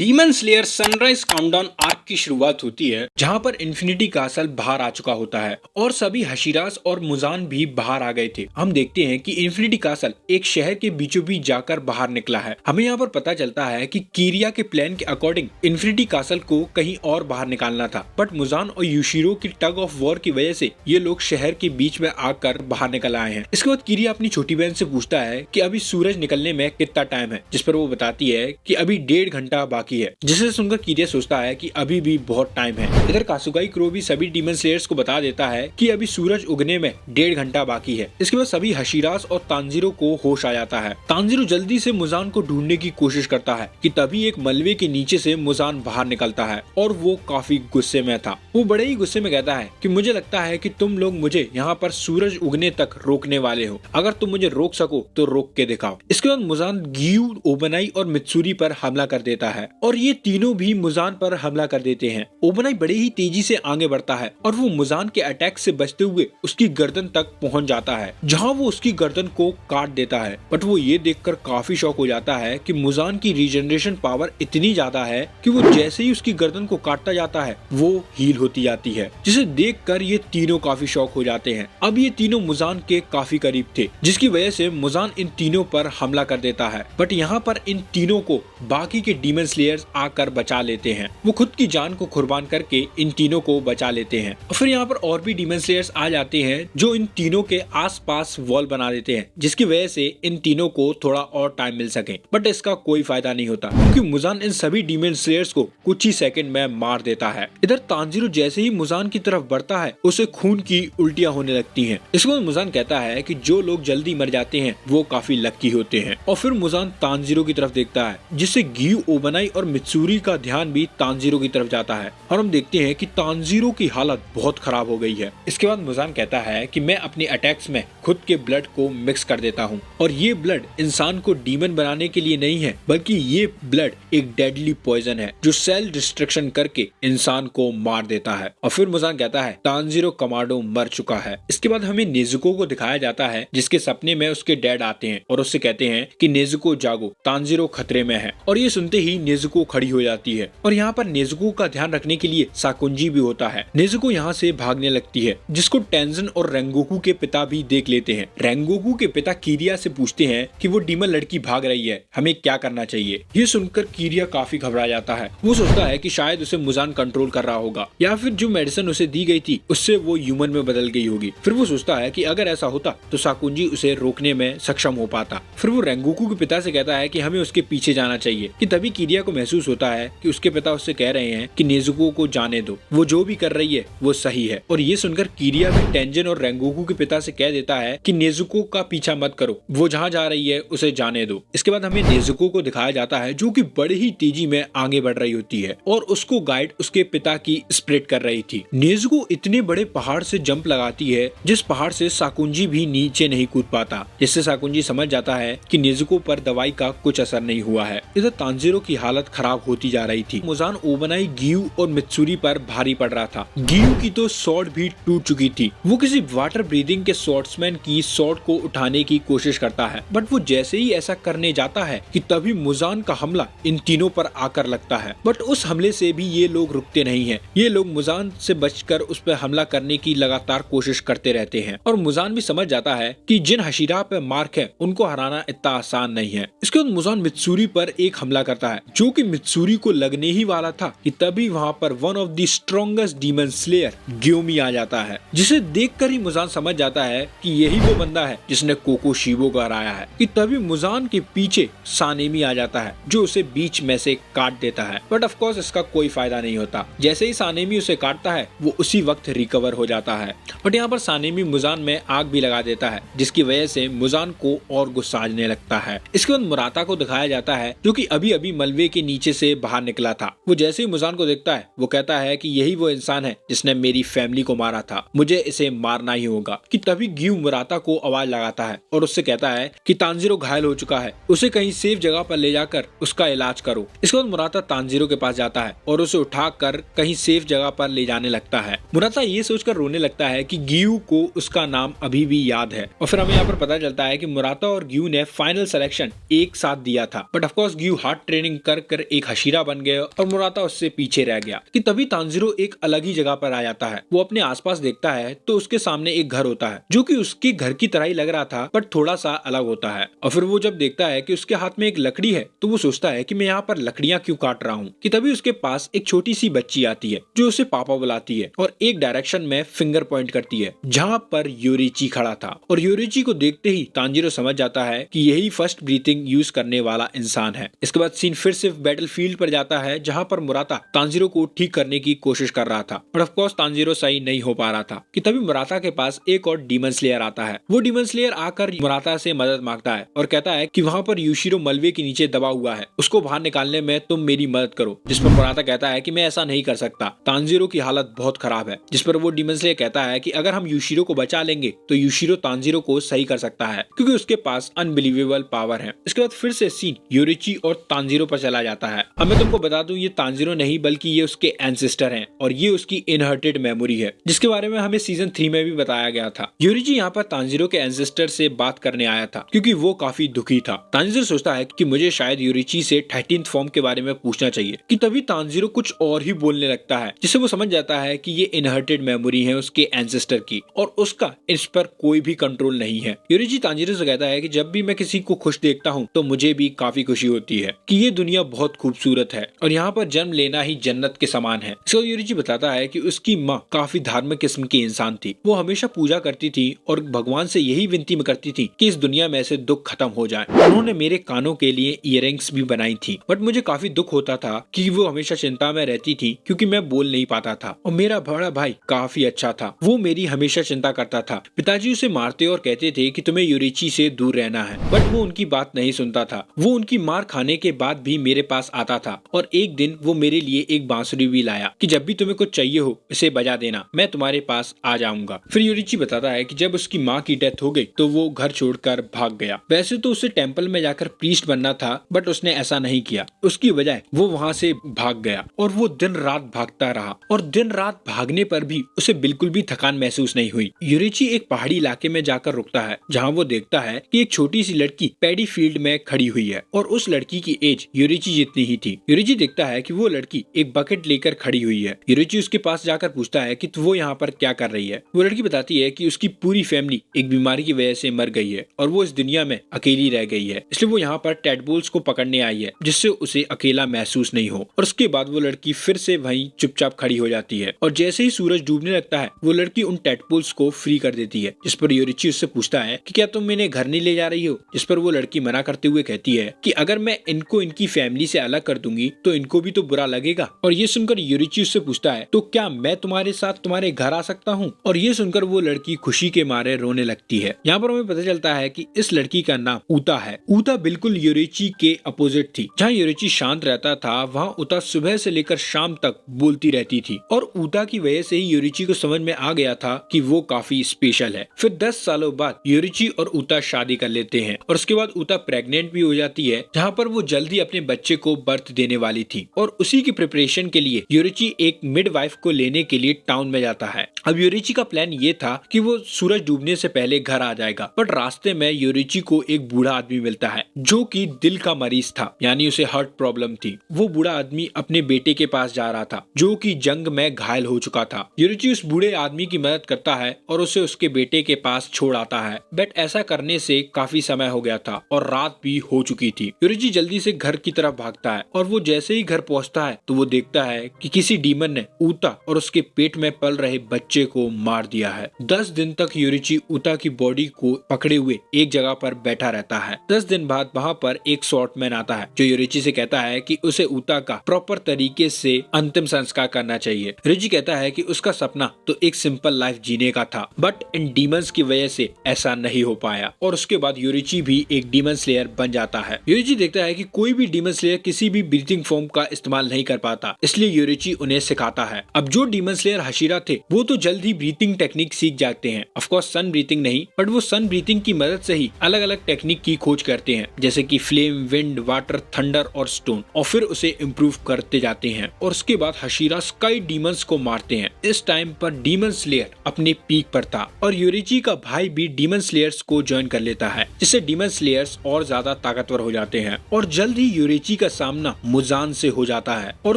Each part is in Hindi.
Demon slayer sunrise countdown arc की शुरुआत होती है जहां पर इन्फिनिटी कासल बाहर आ चुका होता है और सभी हशीरास और मुजान भी बाहर आ गए थे। हम देखते हैं कि इन्फिनिटी कासल एक शहर के बीचों बीच जाकर बाहर निकला है। हमें यहाँ पर पता चलता है कि कीरिया के प्लान के अकॉर्डिंग इन्फिनिटी कासल को कहीं और बाहर निकालना था, बट मुजान और यूशिरो की टग ऑफ वॉर की वजह से ये लोग शहर के बीच में आकर बाहर निकल आए हैं। इसके बाद कीरिया अपनी छोटी बहन से पूछता है कि अभी सूरज निकलने में कितना टाइम है, जिस पर वो बताती है कि अभी 1.5 घंटा बाकी है, जिसे सुनकर कीरिया सोचता है कि अभी भी बहुत टाइम है। इधर कासुगाई क्रो भी सभी डीमन स्लेयर्स को बता देता है कि अभी सूरज उगने में 1.5 घंटा बाकी है। इसके बाद सभी हशीरास और तांजीरो को होश आ जाता है। तांजीरो जल्दी से मुजान को ढूंढने की कोशिश करता है कि तभी एक मलबे के नीचे से मुजान बाहर निकलता है और वो काफी गुस्से में था। वो बड़े ही गुस्से में कहता है कि मुझे लगता है कि तुम लोग मुझे यहाँ पर सूरज उगने तक रोकने वाले हो, अगर तुम मुझे रोक सको तो रोक के दिखाओ। इसके बाद मुजान गियू, ओबनाई और मित्सुरी पर हमला कर देता है और ये तीनों भी मुजान पर हमला कर देते हैं। ओबनाई बड़े ही तेजी से आगे बढ़ता है और वो मुजान के अटैक से बचते हुए उसकी गर्दन तक पहुंच जाता है, जहां वो उसकी गर्दन को काट देता है। बट वो ये देखकर काफी शॉक हो जाता है कि मुजान की रीजनरेशन पावर इतनी ज्यादा है कि वो जैसे ही उसकी गर्दन को काटता जाता है वो हील होती जाती है, जिसे देखकर ये तीनों काफी शॉक हो जाते हैं। अब ये तीनों मुजान के काफी करीब थे, जिसकी वजह से मुजान इन तीनों पर हमला कर देता है। बट यहाँ पर इन तीनों को बाकी के डीमन स्लेयर्स आकर बचा लेते हैं। वो खुद की जान को कुर्बान करके इन तीनों को बचा लेते हैं। और फिर यहाँ पर और भी डीमन स्लेयर्स आ जाते हैं जो इन तीनों के आसपास वॉल बना देते हैं, जिसकी वजह से इन तीनों को थोड़ा और टाइम मिल सके। बट इसका कोई फायदा नहीं होता क्योंकि मुजान इन सभी डीमन स्लेयर्स को कुछ ही सेकंड में मार देता है। इधर तांजीरो जैसे ही मुजान की तरफ बढ़ता है उसे खून की उल्टियां होने लगती हैं। इसके बाद मुजान कहता है कि जो लोग जल्दी मर जाते हैं वो काफी लक्की होते हैं। और फिर मुजान तांजीरो की तरफ देखता है, जिससे गियू, ओबनाई और मित्सुरी का ध्यान भी तांजीरो की तरफ जाता है और हम देखते हैं कि तांजीरो की हालत बहुत खराब हो गई है। इसके बाद मुजान कहता है कि मैं अपने अटैक्स में खुद के ब्लड को मिक्स कर देता हूँ और ये ब्लड इंसान को डीमन बनाने के लिए नहीं है, बल्कि ये ब्लड एक डेडली पॉइजन है जो सेल डिस्ट्रक्शन करके इंसान को मार देता है। और फिर मुजान कहता है तांजीरो कमांडो मर चुका है। इसके बाद हमें नेजुको को दिखाया जाता है, जिसके सपने में उसके डैड आते हैं और उससे कहते हैं कि नेजुको जागो, तांजीरो खतरे में है। और ये सुनते ही नेजुको खड़ी हो जाती है और यहाँ पर नेजुको का ध्यान रखने के लिए साकुंजी भी होता है। नेजुको यहाँ से भागने लगती है, जिसको टेंजन और रेंगोकू के पिता भी देख लेते हैं। रेंगोकू के पिता कीरिया से पूछते हैं कि वो डीमन लड़की भाग रही है, हमें क्या करना चाहिए। ये सुनकर कीरिया काफी घबरा जाता है। वो सोचता है कि शायद उसे मुजान कंट्रोल कर रहा होगा या फिर जो मेडिसिन उसे दी गई थी उससे वो ह्यूमन में बदल गई होगी। फिर वो सोचता है कि अगर ऐसा होता तो साकुंजी उसे रोकने में सक्षम हो पाता। फिर वो रेंगोकू के पिता से कहता है कि हमें उसके पीछे जाना चाहिए। कि तभी कीरिया को महसूस होता है कि उसके पिता उससे कह रहे हैं कि नेजुको को जाने दो, वो जो भी कर रही है वो सही है। और ये सुनकर कीरिया भी टेंजन और रेंगोकू के पिता से कह देता है कि नेजुको का पीछा मत करो, वो जहाँ जा रही है उसे जाने दो। इसके बाद हमें नेजुको को दिखाया जाता है जो कि बड़ी ही तेजी में आगे बढ़ रही होती है और उसको गाइड उसके पिता की स्प्रेड कर रही थी। नेजुको इतने बड़े पहाड़ से जंप लगाती है जिस पहाड़ से साकुंजी भी नीचे नहीं कूद पाता, जिससे साकुंजी समझ जाता है कि नेजुको पर दवाई का कुछ असर नहीं हुआ है। इधर तांजीरो की हालत खराब होती जा रही थी। मुजान, ओबनाई, गियू और मित्सुरी पर भारी पड़ रहा था। गियू की तो स्वॉर्ड भी टूट चुकी थी। वो किसी वाटर ब्रीदिंग के स्वॉर्ड्समैन की स्वॉर्ड को उठाने की कोशिश करता है, बट वो जैसे ही ऐसा करने जाता है कि तभी मुजान का हमला इन तीनों पर आकर लगता है। बट उस हमले से भी ये लोग रुकते नहीं हैं। ये लोग मुजान से बचकर उस पर हमला करने की लगातार कोशिश करते रहते हैं और मुजान भी समझ जाता है कि जिन हशीरा पे मार्क है उनको हराना इतना आसान नहीं है। इसके बाद मुजान मित्सुरी पर एक हमला करता है जो कि मित्सुरी को लगने ही वाला था कि तभी वहाँ पर one of the strongest demon slayer Gyomei आ जाता है, जिसे देखकर ही मुजान समझ जाता है कि यही वो बंदा है जिसने कोको शिबो को हराया है। कि तभी मुजान के पीछे सानेमी आ जाता है जो उसे बीच में से काट देता है, बट ऑफ कोर्स इसका कोई फायदा नहीं होता। जैसे ही सानेमी उसे काटता है वो उसी वक्त रिकवर हो जाता है। बट यहाँ पर सानेमी मुजान में आग भी लगा देता है, जिसकी वजह से मुजान को और गुस्सा आने लगता है। इसके बाद मुराता को दिखाया जाता है जो कि अभी अभी मलबे के नीचे से बाहर निकला था। वो जैसे ही मुजान को देखता है वो कहता है कि यही वो इंसान है जिसने मेरी फैमिली को मारा था, मुझे इसे मारना ही होगा। कि तभी गियू मुराता को आवाज लगाता है और उससे कहता है कि तांजीरो घायल हो चुका है, उसे कहीं सेफ जगह पर ले जाकर उसका इलाज करो। इसके बाद मुराता तांजीरो के पास जाता है और उसे उठाकर कहीं सेफ जगह पर ले जाने लगता है। मुराता ये सोचकर रोने लगता है कि गियू को उसका नाम अभी भी याद है। और फिर हमें यहाँ पर पता चलता है कि मुराता और गियू ने फाइनल सिलेक्शन एक साथ दिया था, but of course Giyu hard training कर देखकर एक हशीरा बन गया और मुराता उससे पीछे रह गया कि तभी तांजीरो एक अलग ही जगह पर आ जाता है। वो अपने आसपास देखता है तो उसके सामने एक घर होता है जो कि उसके घर की तरह ही लग रहा था, बट थोड़ा सा अलग होता है। और फिर वो जब देखता है कि उसके हाथ में एक लकड़ी है तो वो सोचता है कि मैं यहाँ पर लकड़ियाँ क्यों काट रहा हूँ, कि तभी उसके पास एक छोटी सी बच्ची आती है जो उसे पापा बुलाती है और एक डायरेक्शन में फिंगर पॉइंट करती है जहाँ पर योरिची खड़ा था। और योरिची को देखते ही तांजीरो समझ जाता है कि यही फर्स्ट ब्रीथिंग यूज करने वाला इंसान है। इसके बाद सीन फिर से बैटलफील्ड पर जाता है जहाँ पर मुराता तांजीरो को ठीक करने की कोशिश कर रहा था, बट ऑफ कोर्स तांजीरो सही नहीं हो पा रहा था कि तभी मुराता के पास एक और डीमन स्लेयर आता है। वो डीमन स्लेयर आकर मुराता से मदद मांगता है और कहता है कि वहाँ पर यूशिरो मलबे के नीचे दबा हुआ है, उसको बाहर निकालने में तुम मेरी मदद करो। जिस पर मुराता कहता है कि मैं ऐसा नहीं कर सकता, तांजीरो की हालत बहुत खराब है। जिस पर वो डीमन स्लेयर कहता है कि अगर हम यूशिरो को बचा लेंगे तो यूशिरो तांजीरो को सही कर सकता है क्योंकि उसके पास अनबिलीवेबल पावर है। इसके बाद फिर से सीन योरिची और तांजीरो पर चला जाता है। अब मैं तुमको बता दूं, ये तांजीरो नहीं बल्कि ये उसके एंसेस्टर हैं और ये उसकी इनहर्टेड मेमोरी है जिसके बारे में हमें सीजन 3 में भी बताया गया था। योरिची यहाँ पर तांजीरो के एंसेस्टर से बात करने आया था क्योंकि वो काफी दुखी था। तांजीरो सोचता है कि मुझे शायद योरिची से 13th फॉर्म के बारे में पूछना चाहिए कि तभी तांजीरो कुछ और ही बोलने लगता है जिससे वो समझ जाता है कि ये इनहर्टेड मेमोरी है उसके एंसेस्टर की और उसका इस पर कोई भी कंट्रोल नहीं है। योरिची तांजीरो से कहता है कि जब भी मैं किसी को खुश देखता हूँ तो मुझे भी काफी खुशी होती है कि ये दुनिया बहुत खूबसूरत है और यहाँ पर जन्म लेना ही जन्नत के समान है। सो योरिची बताता है कि उसकी माँ काफी धार्मिक किस्म की इंसान थी। वो हमेशा पूजा करती थी और भगवान से यही विनती में करती थी कि इस दुनिया में से दुख खत्म हो जाए। उन्होंने मेरे कानों के लिए इयररिंग्स भी बनाई थी, बट मुझे काफी दुख होता था कि वो हमेशा चिंता में रहती थी क्योंकि मैं बोल नहीं पाता था। और मेरा बड़ा भाई काफी अच्छा था, वो मेरी हमेशा चिंता करता था। पिताजी उसे मारते और कहते थे कि तुम्हें योरिची से दूर रहना है, बट वो उनकी बात नहीं सुनता था। वो उनकी मार खाने के बाद भी मेरे पास आता था और एक दिन वो मेरे लिए एक बांसुरी भी लाया कि जब भी तुम्हें कुछ चाहिए हो इसे बजा देना, मैं तुम्हारे पास आ जाऊंगा। फिर योरिची बताता है कि जब उसकी माँ की डेथ हो गई तो वो घर छोड़कर भाग गया। वैसे तो उसे टेंपल में जाकर प्रीस्ट बनना था, बट उसने ऐसा नहीं किया। उसकी बजाय वो वहाँ से भाग गया और वो दिन रात भागता रहा और दिन रात भागने पर भी उसे बिल्कुल भी थकान महसूस नहीं हुई। योरिची एक पहाड़ी इलाके में जाकर रुकता है जहाँ वो देखता है कि एक छोटी सी लड़की पैडी फील्ड में खड़ी हुई है और उस लड़की की एज योरिची जितनी ही थी। योरिची देखता है कि वो लड़की एक बकेट लेकर खड़ी हुई है। योरिची उसके पास जाकर पूछता है कि वो यहाँ पर क्या कर रही है। वो लड़की बताती है कि उसकी पूरी फैमिली एक बीमारी की वजह से मर गई है और वो इस दुनिया में अकेली रह गई है, इसलिए वो यहाँ पर टेडपोल्स को पकड़ने आई है जिससे उसे अकेला महसूस नहीं हो। और उसके बाद वो लड़की फिर से वहीं चुपचाप खड़ी हो जाती है और जैसे ही सूरज डूबने लगता है वो लड़की उन टेडपोल्स को फ्री कर देती है। जिस पर योरिची उससे पूछता है कि क्या तुम इन्हें घर नहीं ले जा रही हो। जिस पर वो लड़की मना करते हुए कहती है कि अगर मैं इनको इनकी फैमिली से अलग कर दूंगी तो इनको भी तो बुरा लगेगा। और ये सुनकर योरिची उससे पूछता है तो क्या मैं तुम्हारे साथ तुम्हारे घर आ सकता हूँ। और ये सुनकर वो लड़की खुशी के मारे रोने लगती है। यहाँ पर हमें पता चलता है कि इस लड़की का नाम ऊता है। ऊता बिल्कुल योरिची के अपोजिट थी। जहाँ योरिची शांत रहता था वहाँ ऊता सुबह से लेकर शाम तक बोलती रहती थी और ऊता की वजह से ही योरिची को समझ में आ गया था कि वो काफी स्पेशल है। फिर 10 सालों बाद योरिची और ऊता शादी कर लेते हैं और उसके बाद ऊता प्रेग्नेंट भी हो जाती है, जहाँ पर वो जल्दी अपने बच्चे को बर्थ देने वाली थी। और उसी की प्रिपरेशन के लिए योरिची एक मिडवाइफ को लेने के लिए टाउन में जाता है। अब योरिची का प्लान ये था कि वो सूरज डूबने से पहले घर आ जाएगा, बट रास्ते में योरिची को एक बूढ़ा आदमी मिलता है जो कि दिल का मरीज था, यानी उसे हार्ट प्रॉब्लम थी। वो बूढ़ा आदमी अपने बेटे के पास जा रहा था जो कि जंग में घायल हो चुका था। योरिची उस बूढ़े आदमी की मदद करता है और उसे उसके बेटे के पास छोड़ आता है, बट ऐसा करने से काफी समय हो गया था और रात भी हो चुकी थी। योरिची जल्दी से घर की तरफ भागता है और वो जैसे ही घर पहुंचता है तो वो देखता है कि किसी डीमन ने ऊता और उसके पेट में पल रहे बच्चे को मार दिया है। 10 दिन तक योरिची ऊता की बॉडी को पकड़े हुए एक जगह पर बैठा रहता है। 10 दिन बाद वहाँ पर एक शॉर्टमैन आता है जो योरिची से कहता है कि उसे ऊता का प्रॉपर तरीके से अंतिम संस्कार करना चाहिए। योरिची कहता है कि उसका सपना तो एक सिंपल लाइफ जीने का था, बट इन डीमंस की वजह से ऐसा नहीं हो पाया। और उसके बाद योरिची भी एक डीमन स्लेयर बन जाता है। योरिची देखता है कि कोई भी डीमन स्लेयर किसी भी ब्रीथिंग फॉर्म का इस्तेमाल नहीं कर पाता, इसलिए योरिची उन्हें सिखाता है। अब जो डीमन स्लेयर हशीरा थे वो तो जल्द ही ब्रीथिंग टेक्निक सीख जाते हैं। ऑफ कोर्स सन ब्रीथिंग नहीं, बट वो सन ब्रीथिंग की मदद से ही अलग अलग टेक्निक की खोज करते हैं, जैसे कि फ्लेम, विंड, वाटर, थंडर और स्टोन, और फिर उसे इम्प्रूव करते जाते हैं। और उसके बाद हशीरास कई डीमंस को मारते हैं। इस टाइम पर डीमन स्लेयर अपने पीक पर था और योरिची का भाई भी डीमन स्लेयर्स को ज्वाइन कर लेता है, जिससे डीमन स्लेयर्स और ज्यादा ताकतवर हो जाते हैं। और जल्द ही योरिची का सामना मुजान से हो जाता है और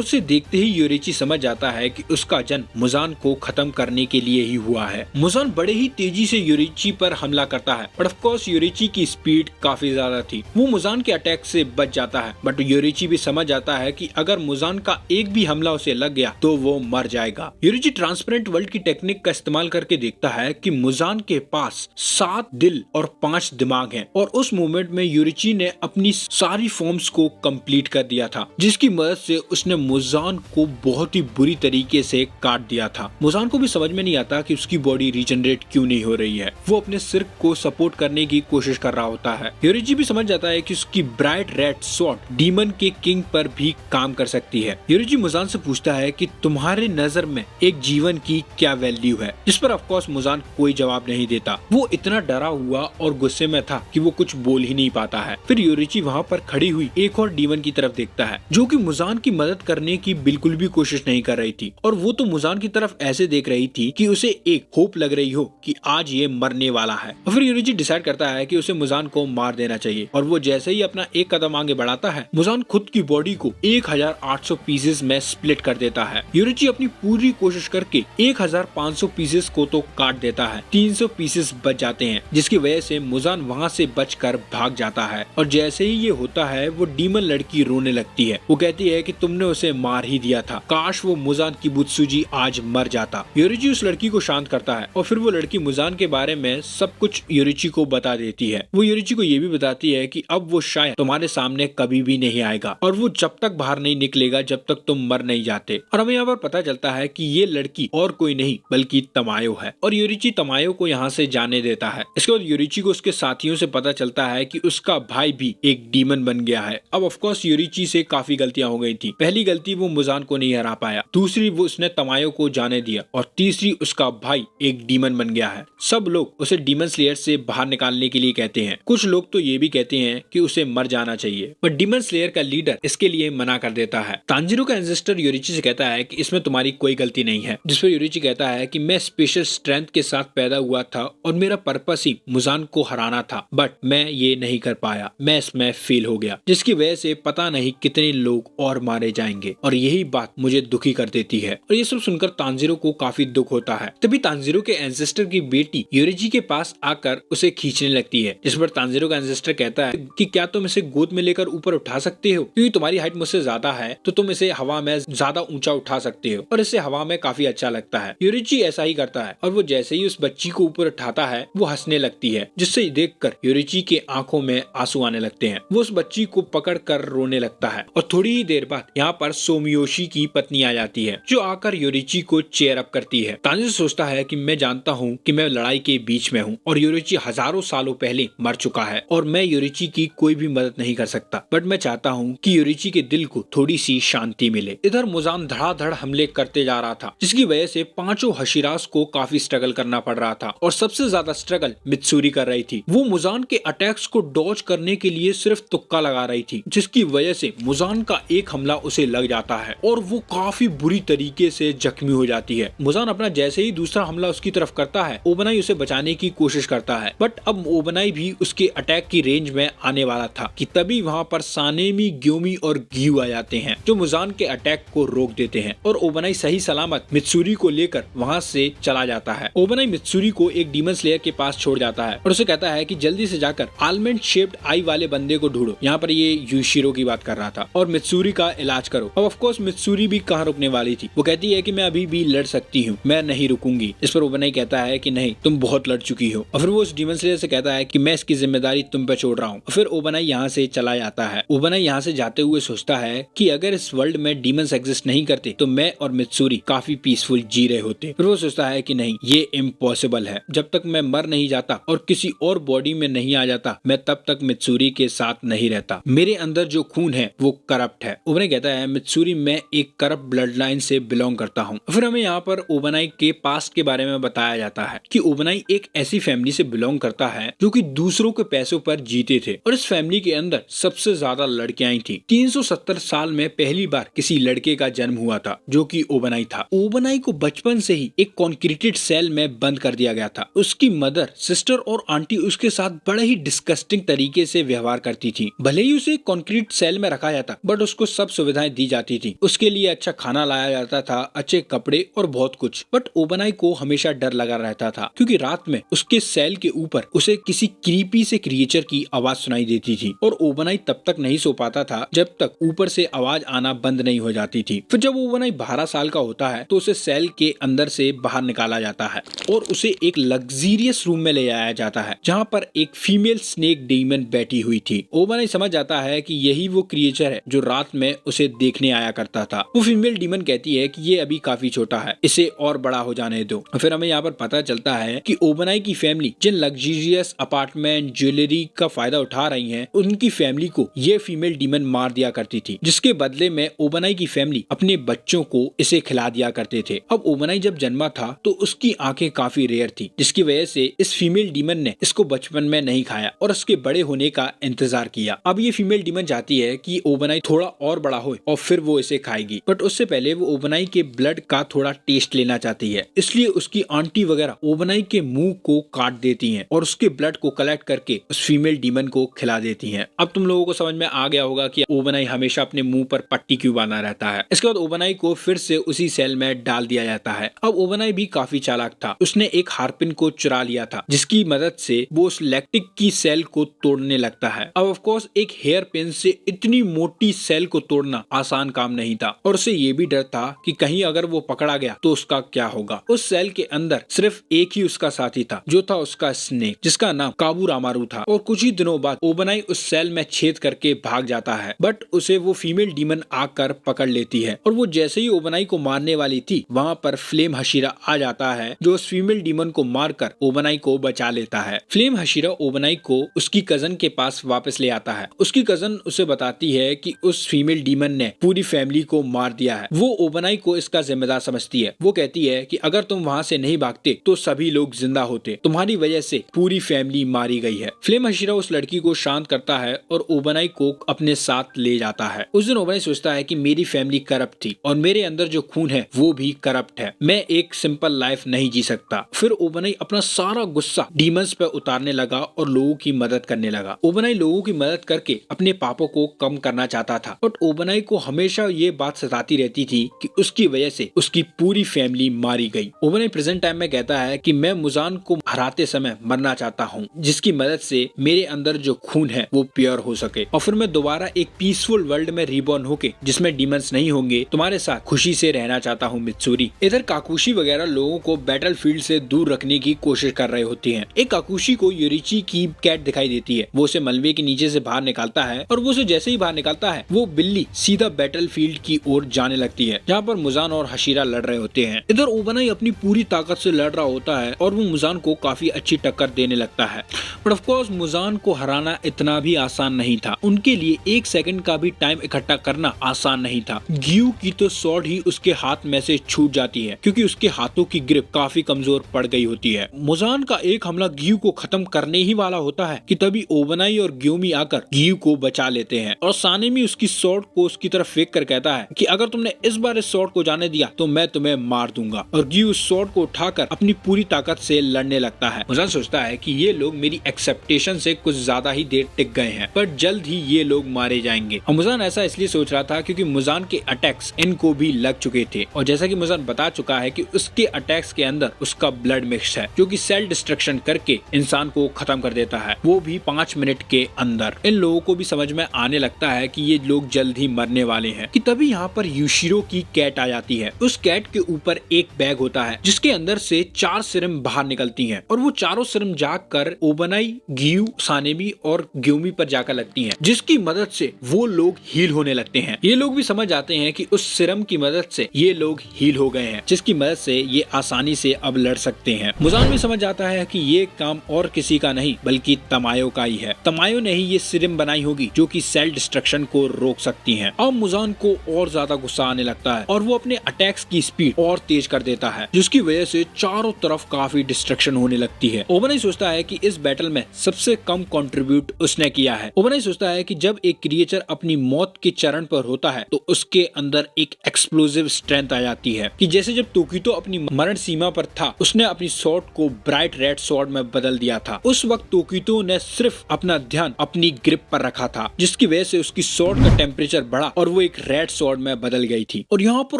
उसे देखते ही योरिची समझ जाता है कि उसका जन्म मुजान को खत्म करने के लिए ही हुआ है। मुजान बड़े ही तेजी से योरिची पर हमला करता है, बट ऑफ कोर्स योरिची की स्पीड काफी ज्यादा थी। वो मुजान के अटैक से बच जाता है, बट योरिची भी समझ जाता है कि अगर मुजान का एक भी हमला उसे लग गया तो वो मर जाएगा। योरिची ट्रांसपेरेंट वर्ल्ड की टेक्निक का इस्तेमाल करके देखता है कि मुजान के पास 7 दिल और 5 दिमाग हैं, और उस मोमेंट में योरिची ने अपनी सारी फॉर्म्स को कंप्लीट कर दिया था, जिसकी मदद से उसने मुजान को बहुत ही बुरी तरीके से काट दिया था। मुजान को भी समझ में नहीं आता कि उसकी बॉडी रीजनरेट क्यों नहीं हो रही है। वो अपने सिर को सपोर्ट करने की कोशिश कर रहा होता है। योरिची भी समझ जाता है कि उसकी ब्राइट रेड स्वॉर्ड डीमन के किंग पर भी काम कर सकती है। योरिची मुजान से पूछता है कि तुम्हारे नजर में एक जीवन की क्या वैल्यू है, जिस पर ऑफ कोर्स मुजान कोई जवाब नहीं देता। वो इतना डरा हुआ और गुस्से में था कि वो कुछ बोल ही नहीं पाता है। फिर योरिची वहाँ पर खड़ी हुई एक और डीमन की तरफ देखता है, जो कि मुजान की मदद करने की बिल्कुल भी कोशिश नहीं कर रही थी, और वो तो मुजान की तरफ ऐसे देख रही थी कि उसे एक होप लग रही हो कि आज ये मरने वाला है। और फिर योरिची डिसाइड करता है कि उसे मुजान को मार देना चाहिए, और वो जैसे ही अपना एक कदम आगे बढ़ाता है, मुजान खुद की बॉडी को 1800 पीसेस में स्प्लिट कर देता है। योरिची अपनी पूरी कोशिश करके 1500 पीसेस को तो काट देता है, 300 पीसेस बच जाते हैं, जिसकी वजह से मुजान वहाँ से बचकर भाग जाता है। और जैसे ही ये होता है, वो डीमन लड़की रोने लगती है। वो कहती है कि तुमने उसे मार ही दिया था, काश वो मुजान की बुत्सुजी आज मर जाता। योरिची उस लड़की को शांत करता है, और फिर वो लड़की मुजान के बारे में सब कुछ योरिची को बता देती है। वो योरिची को ये भी बताती है कि अब वो शायद तुम्हारे सामने कभी भी नहीं आएगा, और वो जब तक बाहर नहीं निकलेगा जब तक तुम मर नहीं जाते। और हमें यहाँ पर पता चलता है कि ये लड़की और कोई नहीं बल्कि तमायो है, और योरिची तमायो को यहाँ से जाने देता है। इसके बाद योरिची को उसके साथियों से पता चलता है कि उसका भाई भी एक डीमन बन गया है। अब ऑफ कोर्स योरिची से काफी गलतियां हो गई थी। पहली गलती, वो मुजान को नहीं हरा पाया। दूसरी, वो उसने तमायो को जाने दिया, और तीसरी, उसका भाई एक डीमन बन गया है। सब लोग उसे डीमन स्लेयर से बाहर निकालने के लिए कहते हैं। कुछ लोग तो ये भी कहते हैं कि उसे मर जाना चाहिए, पर डीमन स्लेयर का लीडर इसके लिए मना कर देता है। तांजीरो का एंसेस्टर योरिची से कहता है कि इसमें तुम्हारी कोई गलती नहीं है, जिस पर योरिची कहता है कि मैं स्पेशल स्ट्रेंथ के साथ पैदा हुआ था और मेरा पर्पस ही मुजान को हराना था, बट मैं ये नहीं कर पाया, मैं इसमें फेल हो गया, जिसकी वजह से पता नहीं कितने लोग और मारे जाएंगे, और यही बात मुझे दुखी कर देती है। और ये सब सुनकर तांजीरो को काफी दुख होता है। तभी तांजीरो के एंसेस्टर की बेटी योरिची के पास आकर उसे खींचने लगती है, जिस पर तांजीरो का एंसेस्टर कहता है कि क्या तुम इसे गोद में लेकर ऊपर उठा सकते हो, क्योंकि तुम्हारी हाइट मुझसे ज्यादा है तो तुम इसे हवा में ज्यादा ऊंचा उठा सकते हो, और इससे हवा में काफी अच्छा लगता है। योरिची ऐसा ही करता है, और वो जैसे ही उस बच्ची को ऊपर उठाता है, वो हंसने लगती है, जिससे देखकर योरिची के आंखों में आंसू आने लगते हैं। वो उस बच्ची को पकड़ कर रोने लगता है, और थोड़ी ही देर बाद यहाँ पर सोमियोशी की पत्नी आ जाती है, जो आकर योरिची को चेयर अप करती है। तांजीरो सोचता है कि मैं जानता हूँ कि मैं लड़ाई के बीच में हूँ, और योरिची हजारों सालों पहले मर चुका है, और मैं योरिची की कोई भी मदद नहीं कर सकता, बट मैं चाहता हूँ कि योरिची के दिल को थोड़ी सी शांति मिले। इधर मुजान धड़ाधड़ हमले करते जा रहा था, जिसकी वजह से पांचों हशीरास को काफी स्ट्रगल करना पड़ रहा था, और सबसे ज्यादा स्ट्रगल मित्सुरी कर रही थी। वो मुजान के अटैक्स को डॉज करने के लिए सिर्फ तुक्का लगा रही थी, जिसकी वजह से मुजान का एक हमला उसे लग जाता है, और वो काफी बुरी तरीके से जख्मी हो जाती है। मुजान अपना जैसे ही दूसरा हमला उसकी तरफ करता है, ओबनाई उसे बचाने की कोशिश करता है, बट अब ओबनाई भी उसके अटैक की रेंज में आने वाला था कि तभी वहाँ पर सानेमी, ग्योमी और गियू आ जाते हैं, जो मुजान के अटैक को रोक देते हैं, और ओबनाई सही सलामत मित्सुरी को लेकर वहाँ से चला जाता है। ओबनाई मित्सुरी को एक डीमन स्लेयर के पास छोड़ जाता है, और उसे कहता है कि जल्दी से जाकर आलमंड शेप्ड आई वाले बंदे को ढूंढो। यहाँ पर ये यूशिरो की बात कर रहा था, और मित्सुरी का इलाज करो। अब ऑफ कोर्स मित्सुरी भी कहाँ रुकने वाली थी। वो कहती है कि मैं अभी भी लड़ सकती हूँ, मैं नहीं रुकूंगी। इस पर ओबनाई कहता है कि नहीं, तुम बहुत लड़ चुकी हो, और फिर वो उस डीमन स्लेयर से कहता है कि मैं इसकी जिम्मेदारी तुम पे छोड़ रहा हूँ। फिर ओबनाई यहाँ से चला जाता है। ओबनाई यहाँ से जाते हुए सोचता है कि अगर इस वर्ल्ड में डीमंस एग्जिस्ट नहीं करते तो मैं और मित्सुरी काफी पीसफुल जी रहे होते। फिर वो सोचता है कि नहीं, ये इम्पॉसिबल है। जब तक मैं मर नहीं जाता और किसी और बॉडी में नहीं आ जाता, मैं तब तक मित्सुरी के साथ नहीं रहता। मेरे अंदर जो खून है वो करप्ट है। ओबनाई कहता है मित्सुरी, मैं एक करप्ट ब्लड लाइन से बिलोंग करता हूँ। फिर हमें यहाँ पर ओबनाई ओबनाई के पास्ट के बारे में बताया जाता है कि ओबनाई एक ऐसी फैमिली से बिलोंग करता है जो कि दूसरों के पैसों पर जीते थे और इस फैमिली के अंदर सबसे ज्यादा लड़कियां थी। 370 साल में पहली बार किसी लड़के का जन्म हुआ था जो कि ओबनाई था। ओबनाई को बचपन से ही एक कॉन्क्रीटेड सेल में बंद कर दिया गया था। उसकी मदर, सिस्टर और आंटी उसके साथ बड़े ही डिस्गस्टिंग तरीके से व्यवहार करती थी। भले ही उसे कॉन्क्रीट सेल में रखा जाता बट उसको सब सुविधाएं दी जाती थी। उसके लिए अच्छा खाना लाया जाता था, अच्छे कपड़े और बहुत कुछ। बट ओबनाई को हमेशा डर लगा रहता था क्योंकि रात में उसके सेल के ऊपर उसे किसी क्रीपी से क्रिएचर की आवाज सुनाई देती थी और ओबनाई तब तक नहीं सो पाता था जब तक ऊपर से आवाज आना बंद नहीं हो जाती थी। फिर जब ओबनाई 12 साल का होता है तो उसे सेल के अंदर से बाहर निकाला जाता है और उसे एक लग्जरियस रूम में ले जाया जाता है जहाँ पर एक फीमेल स्नेक डीमन बैठी हुई थी। ओबनाई समझ जाता है कि यही वो क्रिएचर है जो रात में उसे देखने आया करता था। वो फीमेल डीमन कहती है कि ये अभी काफी छोटा है, इसे और बड़ा हो जाने दो। फिर हमें यहाँ पर पता चलता है कि ओबनाई की फैमिली जिन लग्जरियस अपार्टमेंट, ज्वेलरी का फायदा उठा रही है, उनकी फैमिली को ये फीमेल डीमन मार दिया करती थी, जिसके बदले में ओबनाई की फैमिली अपने बच्चों को इसे खिला दिया करते थे। अब ओबनाई जब जन्मा था तो उसकी आंखें काफी रेयर थी, जिसकी वजह से इस फीमेल डीमन ने इसको बचपन में नहीं खाया और उसके बड़े होने का इंतजार किया। अब ये फीमेल डीमन चाहती है कि ओबनाई थोड़ा और बड़ा हो और फिर वो इसे खाएगी, बट उससे पहले वो ओबनाई के ब्लड का थोड़ा टेस्ट लेना चाहती है। इसलिए उसकी आंटी वगैरह ओबनाई के मुंह को काट देती हैं और उसके ब्लड को कलेक्ट करके उस फीमेल डीमन को खिला देती हैं। अब तुम लोगों को समझ में आ गया होगा कि ओबनाई हमेशा अपने मुंह पर पट्टी क्यों बांधा रहता है। इसके बाद ओबनाई को फिर से उसी सेल में डाल दिया जाता है। अब ओबनाई भी काफी चालाक था। उसने एक हार्पिन को चुरा लिया था जिसकी मदद से वो उस लैक्टिक की सेल को तोड़ने लगता है। अब ऑफ कोर्स एक हेयर पिन से इतनी मोटी सेल को तोड़ना आसान काम नहीं था और उसे ये भी डर था कि कहीं अगर वो पकड़ा गया तो उसका क्या होगा। उस सेल के अंदर सिर्फ एक ही उसका साथी था जो था उसका स्नेक, जिसका नाम काबूरामारू था। और कुछ ही दिनों बाद ओबनाई उस सेल में छेद करके भाग जाता है बट उसे वो फीमेल डीमन आकर पकड़ लेती है और वो जैसे ही ओबनाई को मारने वाली थी वहाँ पर फ्लेम हशीरा आ जाता है जो उस फीमेल डीमन को मारकर ओबनाई को बचा लेता है। फ्लेम हशीरा ओबनाई को उसकी कजन के पास वापस ले आता है। उसकी कजन उसे बताती है कि उस फीमेल डीमन ने पूरी फैमिली को मार दिया है। वो ओबनाई को इसका जिम्मेदार समझती है। वो कहती है कि अगर तुम वहाँ से नहीं भागते तो सभी लोग जिंदा होते, तुम्हारी वजह से पूरी फैमिली मारी गई है। फ्लेम हशीरा उस लड़की को शांत करता है और ओबनाई को अपने साथ ले जाता है। उस दिन ओबनाई सोचता है कि मेरी फैमिली करप्ट थी और मेरे अंदर जो खून है वो भी करप्ट है, मैं एक सिंपल लाइफ नहीं जी सकता। फिर ओबनाई अपना सारा गुस्सा डीमंस पे उतारने लगा और लोगों की मदद करने लगा। ओबनाई लोगों की मदद करके अपने पापों को कम करना चाहता था बट ओबनाई को हमेशा ये बात सताती रहती थी कि उसकी वजह से उसकी पूरी फैमिली मारी गई। ओबनाई प्रेजेंट टाइम में कहता है कि मैं मुजान को हराते समय मरना चाहता हूँ जिसकी मदद से मेरे अंदर जो खून है वो प्योर हो सके और फिर मैं दोबारा एक पीसफुल वर्ल्ड में रीबॉर्न होके जिसमें डीमंस नहीं होंगे तुम्हारे साथ खुशी से रहना चाहता हूँ मित्सुरी। इधर काकुशी वगैरह लोगों को बैटलफील्ड से दूर रखने की कोशिश कर रहे होती हैं। एक काकुशी को योरिची की कैट दिखाई देती है। वो उसे मलबे के नीचे से बाहर निकालता है और वो उसे जैसे ही बाहर निकालता है वो बिल्ली सीधा बैटलफील्ड की ओर जाने लगती है जहाँ पर मुजान और हशीरा लड़ रहे होते हैं। इधर ओबनाई अपनी पूरी ताकत से लड़ रहा होता है और वो मुजान को काफी अच्छी टक्कर देने लगता है बट ऑफ कोर्स मुजान को हराना इतना भी आसान नहीं था। उनके लिए एक सेकंड का भी टाइम इकट्ठा करना आसान नहीं था। ग्यू की तो स्वॉर्ड ही उसके हाथ में से छूट जाती है क्योंकि उसके हाथों की ग्रिप काफी कमजोर पड़ गई होती है। मुजान का एक हमला ग्यू को खत्म करने ही वाला होता है कि तभी ओबनाई और ग्योमी आकर ग्यू को बचा लेते हैं और सानेमी उसकी स्वॉर्ड को उसकी तरफ फेंक कर कहता है कि अगर तुमने इस बार इस स्वॉर्ड को जाने दिया तो मैं तुम्हें मार दूंगा और ग्यू उस स्वॉर्ड को उठाकर अपनी पूरी ताकत से लड़ने लगता है। मुजान सोचता है कि ये लोग मेरी एक्सेप्टेशन से कुछ ज्यादा ही देर टिक गए हैं पर जल्द ही ये लोग मारे जाएंगे। और मुजान ऐसा इसलिए सोच रहा था क्योंकि मुजान के अटैक्स इनको भी लग चुके थे और जैसा कि मुजान बता चुका है कि उसके अटैक्स के अंदर उसका ब्लड मिक्स है जो कि सेल डिस्ट्रक्शन करके इंसान को खत्म कर देता है, वो भी 5 मिनट के अंदर। इन लोगों को भी समझ में आने लगता है कि ये लोग जल्द ही मरने वाले हैं कि तभी यहाँ पर यूशिरो की कैट आ जाती है। उस कैट के ऊपर एक बैग होता है जिसके अंदर से 4 सिरम बाहर निकलती हैं और वो चारों सिरम जाकर ओबनाई, ग्यू, सानेमी और ग्योमी पर जाकर लगती हैं जिसकी मदद से वो लोग हील होने लगते हैं। ये लोग भी समझ आते हैं कि उस सिरम की मदद से ये लोग हील हो गए हैं जिसकी मदद से ये आसानी से अब लड़ सकते हैं। मुजान भी समझ आता है कि ये काम और किसी का नहीं बल्कि तमायो का ही है। तमायो ने ही ये सिरम बनाई होगी जो कि सेल डिस्ट्रक्शन को रोक सकती हैं। अब मुजान को और ज्यादा गुस्सा आने लगता है और वो अपने अटैक्स की स्पीड और तेज तेज कर देता है, जिसकी वजह से चारों तरफ काफी डिस्ट्रक्शन होने लगती है। ओबनाई सोचता है कि इस बैटल में सबसे कम कंट्रीब्यूट उसने किया है। ओबनाई सोचता है कि जब एक क्रिएचर अपनी मौत के चरण पर होता है तो उसके अंदर एक एक्सप्लोसिव स्ट्रेंथ आ जाती है, कि जैसे जब तोक्यूतो अपनी मरण सीमा पर था, उसने अपनी स्वॉर्ड को ब्राइट रेड स्वॉर्ड में बदल दिया था। उस वक्त तोक्यूतो ने सिर्फ अपना ध्यान अपनी ग्रिप पर रखा था, जिसकी वजह से उसकी स्वॉर्ड का टेम्परेचर बढ़ा और वो एक रेड स्वॉर्ड में बदल गई थी। और यहाँ पर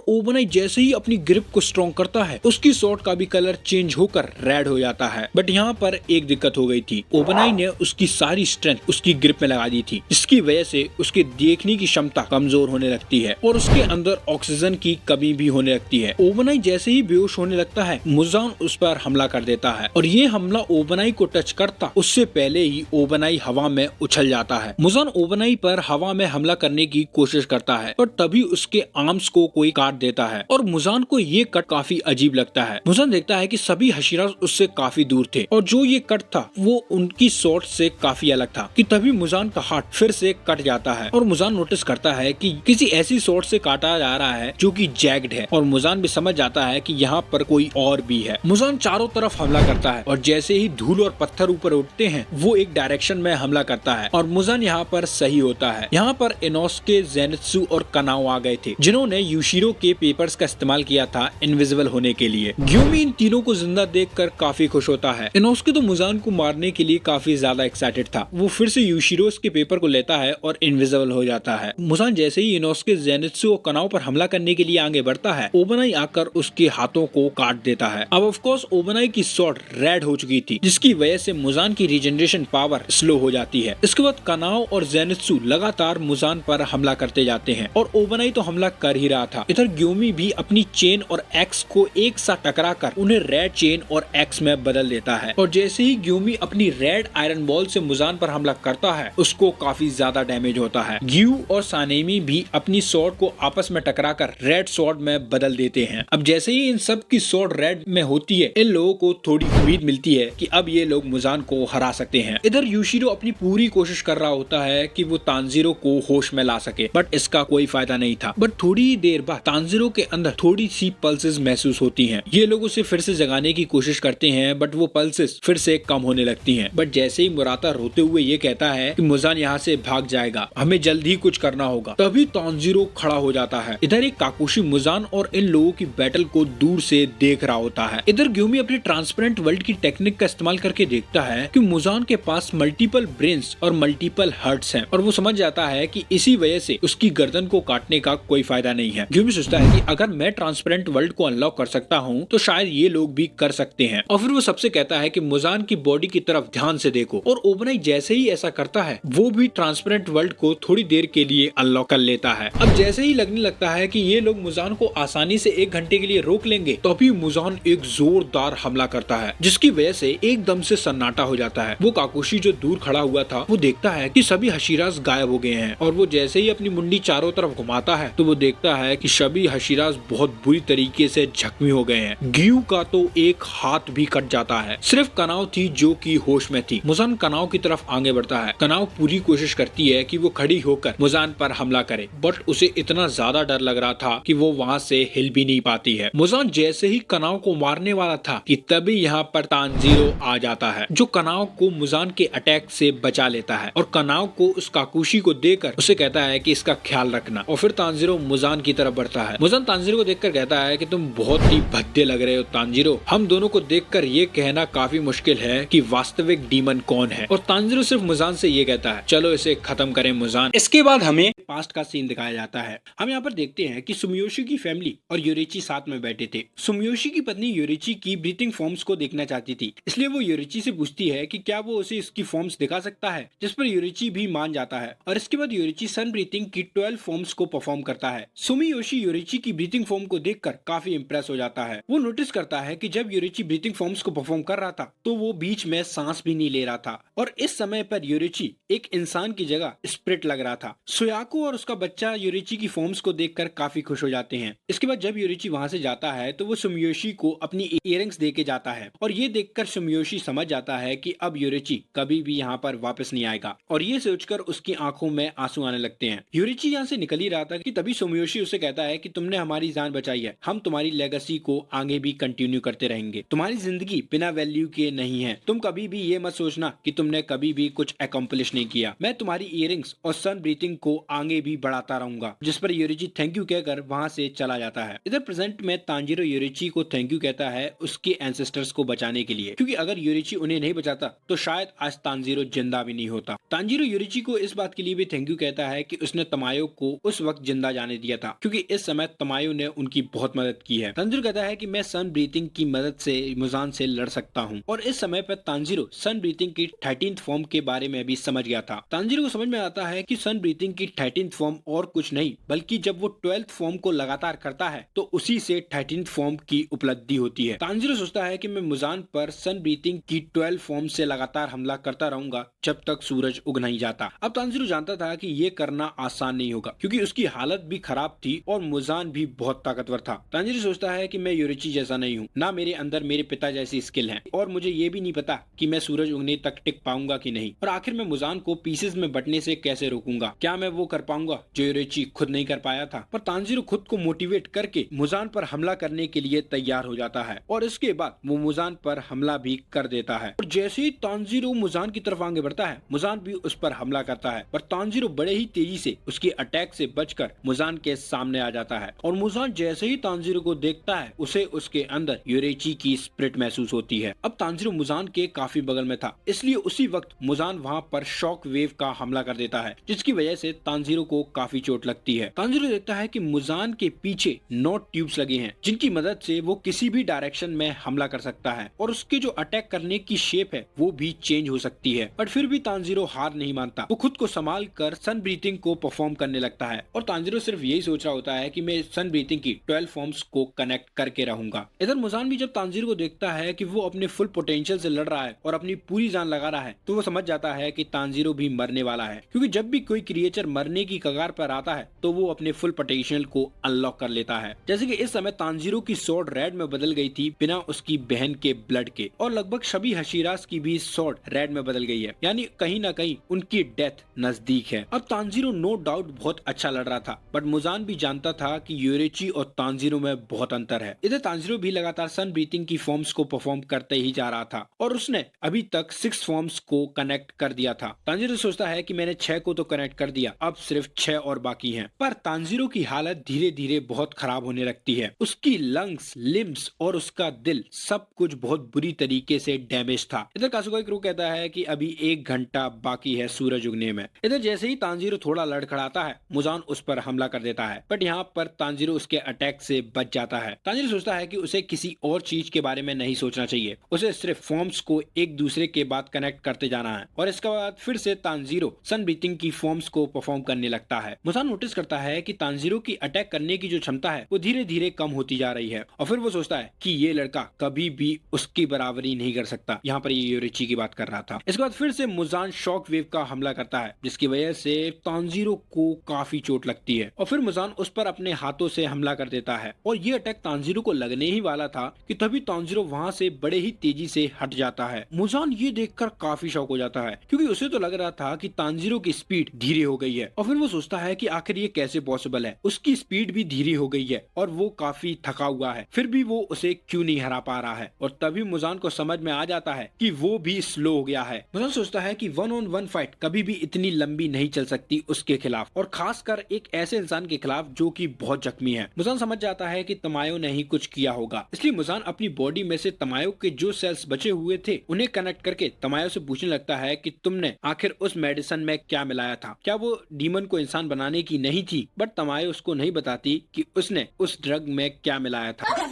ओबनाई जैसे ही अपनी ग्रिप को स्ट्रॉन्ग करता है, उसकी स्वॉर्ड का भी कलर चेंज होकर रेड हो जाता है। बट यहाँ पर एक दिक्कत हो गई थी, ओबनाई ने उसकी सारी स्ट्रेंथ उसकी ग्रिप में लगा दी थी, जिसकी वजह से उसके देखने की क्षमता कमजोर होने लगती है और उसके अंदर ऑक्सीजन की कमी भी होने लगती है। ओबनाई जैसे ही बेहोश होने लगता है, मुजान उस पर हमला कर देता है और ये हमला ओबनाई को टच करता उससे पहले ही ओबनाई हवा में उछल जाता है। मुजान ओबनाई पर हवा में हमला करने की कोशिश करता है और तभी उसके आर्म्स को कोई काट देता है और मुजान को ये कट काफी अजीब लगता है। मुजान देखता है कि सभी हशीरास उससे काफी दूर थे और जो ये कट था वो उनकी स्वॉर्ड से काफी अलग था, कि तभी मुजान का हाथ फिर से कट जाता है और मुजान नोटिस करता है कि किसी ऐसी स्वॉर्ड से काटा जा रहा है जो कि जैग्ड है और मुजान भी समझ जाता है कि यहाँ पर कोई और भी है। मुजान चारों तरफ हमला करता है और जैसे ही धूल और पत्थर ऊपर उठते हैं, वो एक डायरेक्शन में हमला करता है और मुजान यहाँ पर सही होता है। यहाँ पर इनोस्के, जेनित्सु और कनाओ आ गए थे, जिन्होंने यूशिरो के पेपर्स का इस्तेमाल किया था इनविजिबल होने के लिए। ग्यूमी इन तीनों को जिंदा देखकर काफी खुश होता है। इनोस्के तो मुजान को मारने के लिए काफी ज्यादा एक्साइटेड था। वो फिर से यूशिरो के पेपर को लेता है और इनविजिबल हो जाता है। मुजान जैसे ही इनोस्के, जेनित्सु और कनाओ पर हमला करने के लिए आगे बढ़ता है, ओबनाई आकर उसके हाथों को काट देता है। अब ऑफ कोर्स ओबनाई की स्वॉर्ड रेड हो चुकी थी, जिसकी वजह से मुजान की रीजनरेशन पावर स्लो हो जाती है। इसके बाद कनाओ और जेनित्सु लगातार मुजान पर हमला करते जाते हैं और ओबनाई तो हमला कर ही रहा था। इधर ग्यूमी भी अपनी चेन और एक्स को एक साथ टकरा कर उन्हें रेड चेन और एक्स में बदल देता है और जैसे ही ग्यूमी अपनी रेड आयरन बॉल से मुजान पर हमला करता है, उसको काफी ज्यादा डैमेज होता है। ग्यू और सानेमी भी अपनी स्वॉर्ड को आपस में टकराकर रेड स्वॉर्ड में बदल देते हैं। अब जैसे ही इन सब की स्वॉर्ड रेड में होती है, इन लोगों को थोड़ी उम्मीद मिलती है कि अब ये लोग मुजान को हरा सकते हैं। इधर यूशिरो अपनी पूरी कोशिश कर रहा होता है कि वो तांजीरो को होश में ला सके, बट इसका कोई फायदा नहीं था। बट थोड़ी ही देर बाद तांजीरो के अंदर थोड़ी सी पल्सेस महसूस होती हैं। ये लोग उसे फिर से जगाने की कोशिश करते हैं, बट वो पल्सेस फिर से कम होने लगती हैं। बट जैसे ही मुराता रोते हुए ये कहता है कि मुजान यहाँ से भाग जाएगा, हमें जल्द ही कुछ करना होगा, तभी तांजीरो खड़ा हो जाता है। इधर एक काकुशी मुजान और इन लोगों की बैटल को दूर से देख रहा होता है। इधर ग्यूमी अपनी ट्रांसपेरेंट वर्ल्ड की टेक्निक का इस्तेमाल करके देखता है कि मुजान के पास मल्टीपल ब्रेन्स और मल्टीपल हार्ट्स हैं और वो समझ जाता है कि इसी वजह से उसकी गर्दन को काटने का कोई फायदा नहीं है। ग्यूमी सोचता है कि अगर मैं ट्रांसपेरेंट वर्ल्ड को अनलॉक कर सकता हूँ तो शायद ये लोग भी कर सकते हैं और फिर वो सबसे कहता है कि मुजान की बॉडी की तरफ ध्यान से देखो और ओबनाई जैसे ही ऐसा करता है, वो भी ट्रांसपेरेंट वर्ल्ड को थोड़ी देर के लिए अनलॉक कर लेता है। अब जैसे ही लगने लगता है कि ये लोग मुजान को आसानी से 1 घंटे के लिए रोक लेंगे, तभी मुजान एक जोरदार हमला करता है, जिसकी वजह से एकदम से सन्नाटा हो जाता है। वो काकुशी जो दूर खड़ा हुआ था, वो देखता है कि सभी हशीरास गायब हो गए हैं और वो जैसे ही अपनी मुंडी चारों तरफ घुमाता है तो वो देखता है कि सभी हशीरास बहुत बुरी तरीके से जख्मी हो गए हैं। ग्यू का तो एक हाथ भी कट जाता है। सिर्फ कनाओ थी जो कि होश में थी। मुजान कनाओ की तरफ आगे बढ़ता है। कनाओ पूरी कोशिश करती है कि वो खड़ी होकर मुजान पर हमला करे, बट उसे इतना ज्यादा डर लग रहा था कि वो वहाँ से हिल भी नहीं पाती है। मुजान जैसे ही कनाओ को मारने वाला था कि तभी यहाँ पर तांजीरो आ जाता है, जो कनाओ को मुजान के अटैक से बचा लेता है और कनाओ को उस काकुशी को देकर उसे कहता है कि इसका ख्याल रखना। और फिर तांजीरो मुजान की तरफ बढ़ता है। मुजान तांजीरो को देखकर कहता है कि तुम बहुत ही भद्दे लग रहे हो तांजीरो, हम दोनों को देखकर ये कहना काफी मुश्किल है कि वास्तविक डीमन कौन है। और तांजीरो सिर्फ मुजान से ये कहता है, चलो इसे खत्म करें मुजान। इसके बाद हमें पास्ट का सीन दिखाया जाता है। हम यहाँ पर देखते हैं कि सुमियोशी की फैमिली और योरिची साथ में बैठे थे। सुमियोशी की पत्नी योरिची की ब्रीथिंग फॉर्म्स को देखना चाहती थी, इसलिए वो योरिची से पूछती है कि क्या वो उसे इसकी फॉर्म्स दिखा सकता है, जिस पर योरिची भी मान जाता है और इसके बाद योरिची सन ब्रीथिंग की 12 फॉर्म्स को परफॉर्म करता है। सुमियोशी योरिची की ब्रीथिंग फॉर्म को देखकर काफी इंप्रेस हो जाता है। वो नोटिस करता है कि जब योरिची ब्रीथिंग फॉर्म्स को परफॉर्म कर रहा था तो वो बीच में सांस भी नहीं ले रहा था और इस समय पर योरिची एक इंसान की जगह स्पिरिट लग रहा था। सुयाको और उसका बच्चा योरिची की फॉर्म्स को देखकर काफी खुश हो जाते हैं। इसके बाद जब योरिची वहां से जाता है तो वो सुमियोशी को अपनी इयररिंग्स देके जाता है और ये देखकर सुमियोशी समझ जाता है कि अब योरिची कभी भी यहाँ पर वापस नहीं आएगा और ये सोचकर उसकी आंखों में आंसू आने लगते हैं। योरिची यहाँ से निकल ही रहा था कि तभी सुमियोशी उसे कहता है कि तुमने हमारी जान बचाई है, हम तुम्हारी लेगेसी को आगे भी कंटिन्यू करते रहेंगे। तुम्हारी जिंदगी बिना वैल्यू के नहीं है। तुम कभी भी ये मत सोचना कि तुमने कभी भी कुछ अकम्प्लिश नहीं किया। मैं तुम्हारी इयरिंग्स और सन ब्रीथिंग को आगे भी बढ़ाता रहूंगा। जिस पर योरिची थैंक यू कहकर वहां से चला जाता है। इधर प्रेजेंट में तांजीरो योरिची को थैंक यू कहता है उसके एंसेस्टर्स को बचाने के लिए, क्योंकि अगर योरिची उन्हें नहीं बचाता तो शायद आज तांजीरो जिंदा भी नहीं होता। तांजीरो योरिची को इस बात के लिए भी थैंक यू कहता है कि उसने तमायो को उस वक्त जिंदा जाने दिया था, क्योंकि इस समय तमायो ने उनकी बहुत मदद की है। तांजीरो कहता है कि मैं सन ब्रीथिंग की मदद से मुजान से लड़ सकता हूँ, और इस समय पर तांजीरो सन ब्रीथिंग की 13th फॉर्म के बारे में भी समझ गया था। तांजीरो को समझ में आता है कि सन ब्रीथिंग की 13th फॉर्म और कुछ नहीं बल्कि जब वो 12th फॉर्म को लगातार करता है तो उसी से 13th फॉर्म की उपलब्धि होती है। तांजीरो सोचता है कि मैं मुजान पर सन ब्रीथिंग की 12 फॉर्म से लगातार हमला करता रहूंगा जब तक सूरज उग नहीं जाता। अब तांजीरो जानता था कि ये करना आसान नहीं होगा, क्योंकि उसकी हालत भी खराब थी और मुजान भी बहुत ताकतवर था। तांजीरो सोचता है कि मैं योरिची जैसा नहीं हूँ, ना मेरे अंदर मेरे पिता जैसी स्किल है, और मुझे ये भी नहीं पता कि मैं सूरज उगने तक टिक पाऊंगा कि नहीं, और आखिर मैं मुजान को पीसेस में बटने से कैसे रोकूंगा। क्या मैं वो कर पाऊंगा जो योरिची खुद नहीं कर पाया था। पर तांजीरो खुद को मोटिवेट करके मुजान पर हमला करने के लिए तैयार हो जाता है, और इसके बाद वो मुजान पर हमला भी कर देता है। और जैसे ही तांजीरो मुजान की तरफ आगे बढ़ता है, मुजान भी उस पर हमला करता है, पर तांजीरो बड़े ही तेजी से उसके अटैक से बचकर मुजान के सामने आ जाता है। और मुजान जैसे ही तांजीरो को देखता है उसे उसके अंदर योरिची की स्पिरिट महसूस होती है। अब तांजीरो मुजान के काफी बगल में था, इसलिए उसी वक्त मुजान वहाँ पर शॉक वेव का हमला कर देता है, जिसकी वजह से तांजीरो को काफी चोट लगती है। तांजीरो देखता है कि मुजान के पीछे 9 ट्यूब्स लगे हैं, जिनकी मदद से वो किसी भी डायरेक्शन में हमला कर सकता है, और उसके जो अटैक करने की शेप है वो भी चेंज हो सकती है। पर फिर भी तांजीरो हार नहीं मानता। वो खुद को संभाल कर सन ब्रीथिंग को परफॉर्म करने लगता है, और तांजीरो सिर्फ यही सोच रहा होता है कि मैं सन ब्रीथिंग की 12 फॉर्म्स को कनेक्ट करके रहूंगा। इधर मुजान भी जब तांजीरो को देखता है कि वो अपने फुल पोटेंशियल से लड़ रहा है और अपनी पूरी जान लगा रहा है, तो वो समझ जाता है कि तांजीरो भी मरने वाला है, क्योंकि जब भी कोई क्रिएचर मरने की कगार पर आता है तो वो अपने फुल पोटेंशियल को अनलॉक कर लेता है। जैसे कि इस समय तांजीरो की स्वॉर्ड रेड में बदल गई थी बिना उसकी बहन के ब्लड के, और लगभग सभी हशीरास की भी स्वॉर्ड रेड में बदल गई है, यानी कहीं ना कहीं उनकी डेथ नजदीक है। अब तांजीरो नो डाउट बहुत अच्छा लड़ रहा था, बट मुजान भी जानता था कि योरिची और तांजीरो में बहुत अंतर है। इधर तांजीरो भी लगातार सन ब्रीथिंग की फॉर्म्स को परफॉर्म करते ही जा रहा था, और उसने अभी तक 6 फॉर्म्स को कनेक्ट कर दिया था। तांजीरो सोचता है कि मैंने 6 को तो कनेक्ट कर दिया, अब सिर्फ 6 और बाकी हैं। पर तांजीरो की हालत धीरे धीरे बहुत खराब होने लगती है। उसकी लंग्स, लिम्स और उसका दिल सब कुछ बहुत बुरी तरीके से डैमेज था। इधर कासुगा क्रू कहता है कि अभी 1 घंटा बाकी है सूरज उगने में। इधर जैसे ही तांजीरो थोड़ा लड़खड़ाता है, मुजान उस पर हमला कर देता है, बट यहाँ पर तांजीरो उसके अटैक से बच जाता है। तांजीरो सोचता है कि उसे किसी और चीज के बारे में नहीं सोचना चाहिए, उसे सिर्फ फॉर्म्स को एक दूसरे के बाद कनेक्ट करते जाना है, और इसके बाद फिर से तांजीरो सन ब्रीथिंग की फॉर्म्स को परफॉर्म करने लगता है। मुजान नोटिस करता है कि तांजीरो की अटैक करने की जो क्षमता है वो धीरे धीरे कम होती जा रही है, और फिर वो सोचता है कि ये लड़का कभी भी उसकी बराबरी नहीं कर सकता। यहाँ पर ये योरिची की बात कर रहा था। इसके बाद फिर से मुजान शॉक वेव का हमला करता है, जिसकी वजह से तांजीरो को काफी चोट लगती है, और फिर मुजान उस पर अपने हाथों से हमला कर देता है, और ये अटैक तांजीरो को लगने ही वाला था कि तभी तांजीरो वहाँ से बड़े ही तेजी से हट जाता है। मुजान ये देखकर काफी शॉक हो जाता है, क्योंकि उसे तो लग रहा था कि तांजीरो की स्पीड धीरे हो गई है, और फिर वो सोचता है कि आखिर ये कैसे पॉसिबल है। उसकी स्पीड भी धीरे हो गई है और वो काफी थका हुआ है, फिर भी वो उसे क्यों नहीं हरा पा रहा है। और तभी मुजान को समझ में आ जाता है कि वो भी स्लो हो गया है। मुजान सोचता है कि 1-on-1 फाइट कभी भी इतनी लंबी नहीं चल सकती उसके खिलाफ, और खासकर एक ऐसे इंसान के खिलाफ जो कि बहुत जख्मी है। मुजान समझ जाता है कि तमायो ने ही कुछ किया होगा, इसलिए मुजान अपनी बॉडी में से तमायो के जो सेल्स बचे हुए थे उन्हें कनेक्ट करके तमायो से पूछने लगता है कि तुमने आखिर उस मेडिसिन में क्या मिलाया था, क्या वो डीमन को इंसान बनाने की नहीं थी। बट तमायो उसको नहीं बताती कि उसने उस ड्रग में क्या मिलाया था।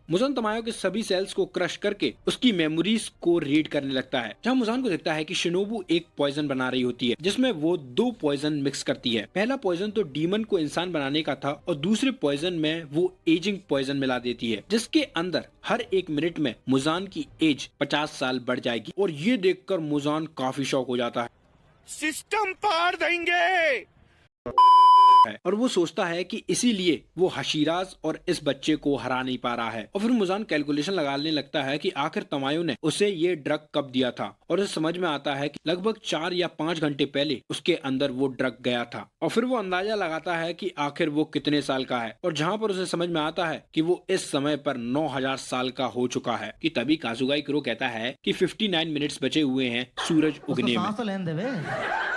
मुजान तमायो के सभी सेल्स को क्रश करके उसकी मेमोरीज को रीड करने लगता है, जहाँ मुजान को देखता है कि शिनोबू एक पॉइजन बना रही होती है, जिसमें वो 2 पॉइजन मिक्स करती है। पहला पॉइजन तो डीमन को इंसान बनाने का था, और दूसरे पॉइजन में वो एजिंग पॉइजन मिला देती है, जिसके अंदर हर 1 मिनट में मुजान की एज 50 साल बढ़ जाएगी। और ये देखकर मुजान काफी शॉक हो जाता है। सिस्टम पार देंगे। है और वो सोचता है कि इसीलिए वो हशीराज और इस बच्चे को हरा नहीं पा रहा है। और फिर मुजान कैलकुलेशन लगाने लगता है कि आखिर तमायो ने उसे ये ड्रग कब दिया था और उसे समझ में आता है कि लगभग 4 या 5 घंटे पहले उसके अंदर वो ड्रग गया था। और फिर वो अंदाजा लगाता है कि आखिर वो कितने साल का है और जहाँ पर उसे समझ में आता है कि वो इस समय पर 9000 साल का हो चुका है कि तभी काजुगाई कुरो कहता है कि 59 मिनट्स बचे हुए हैं सूरज उगने में।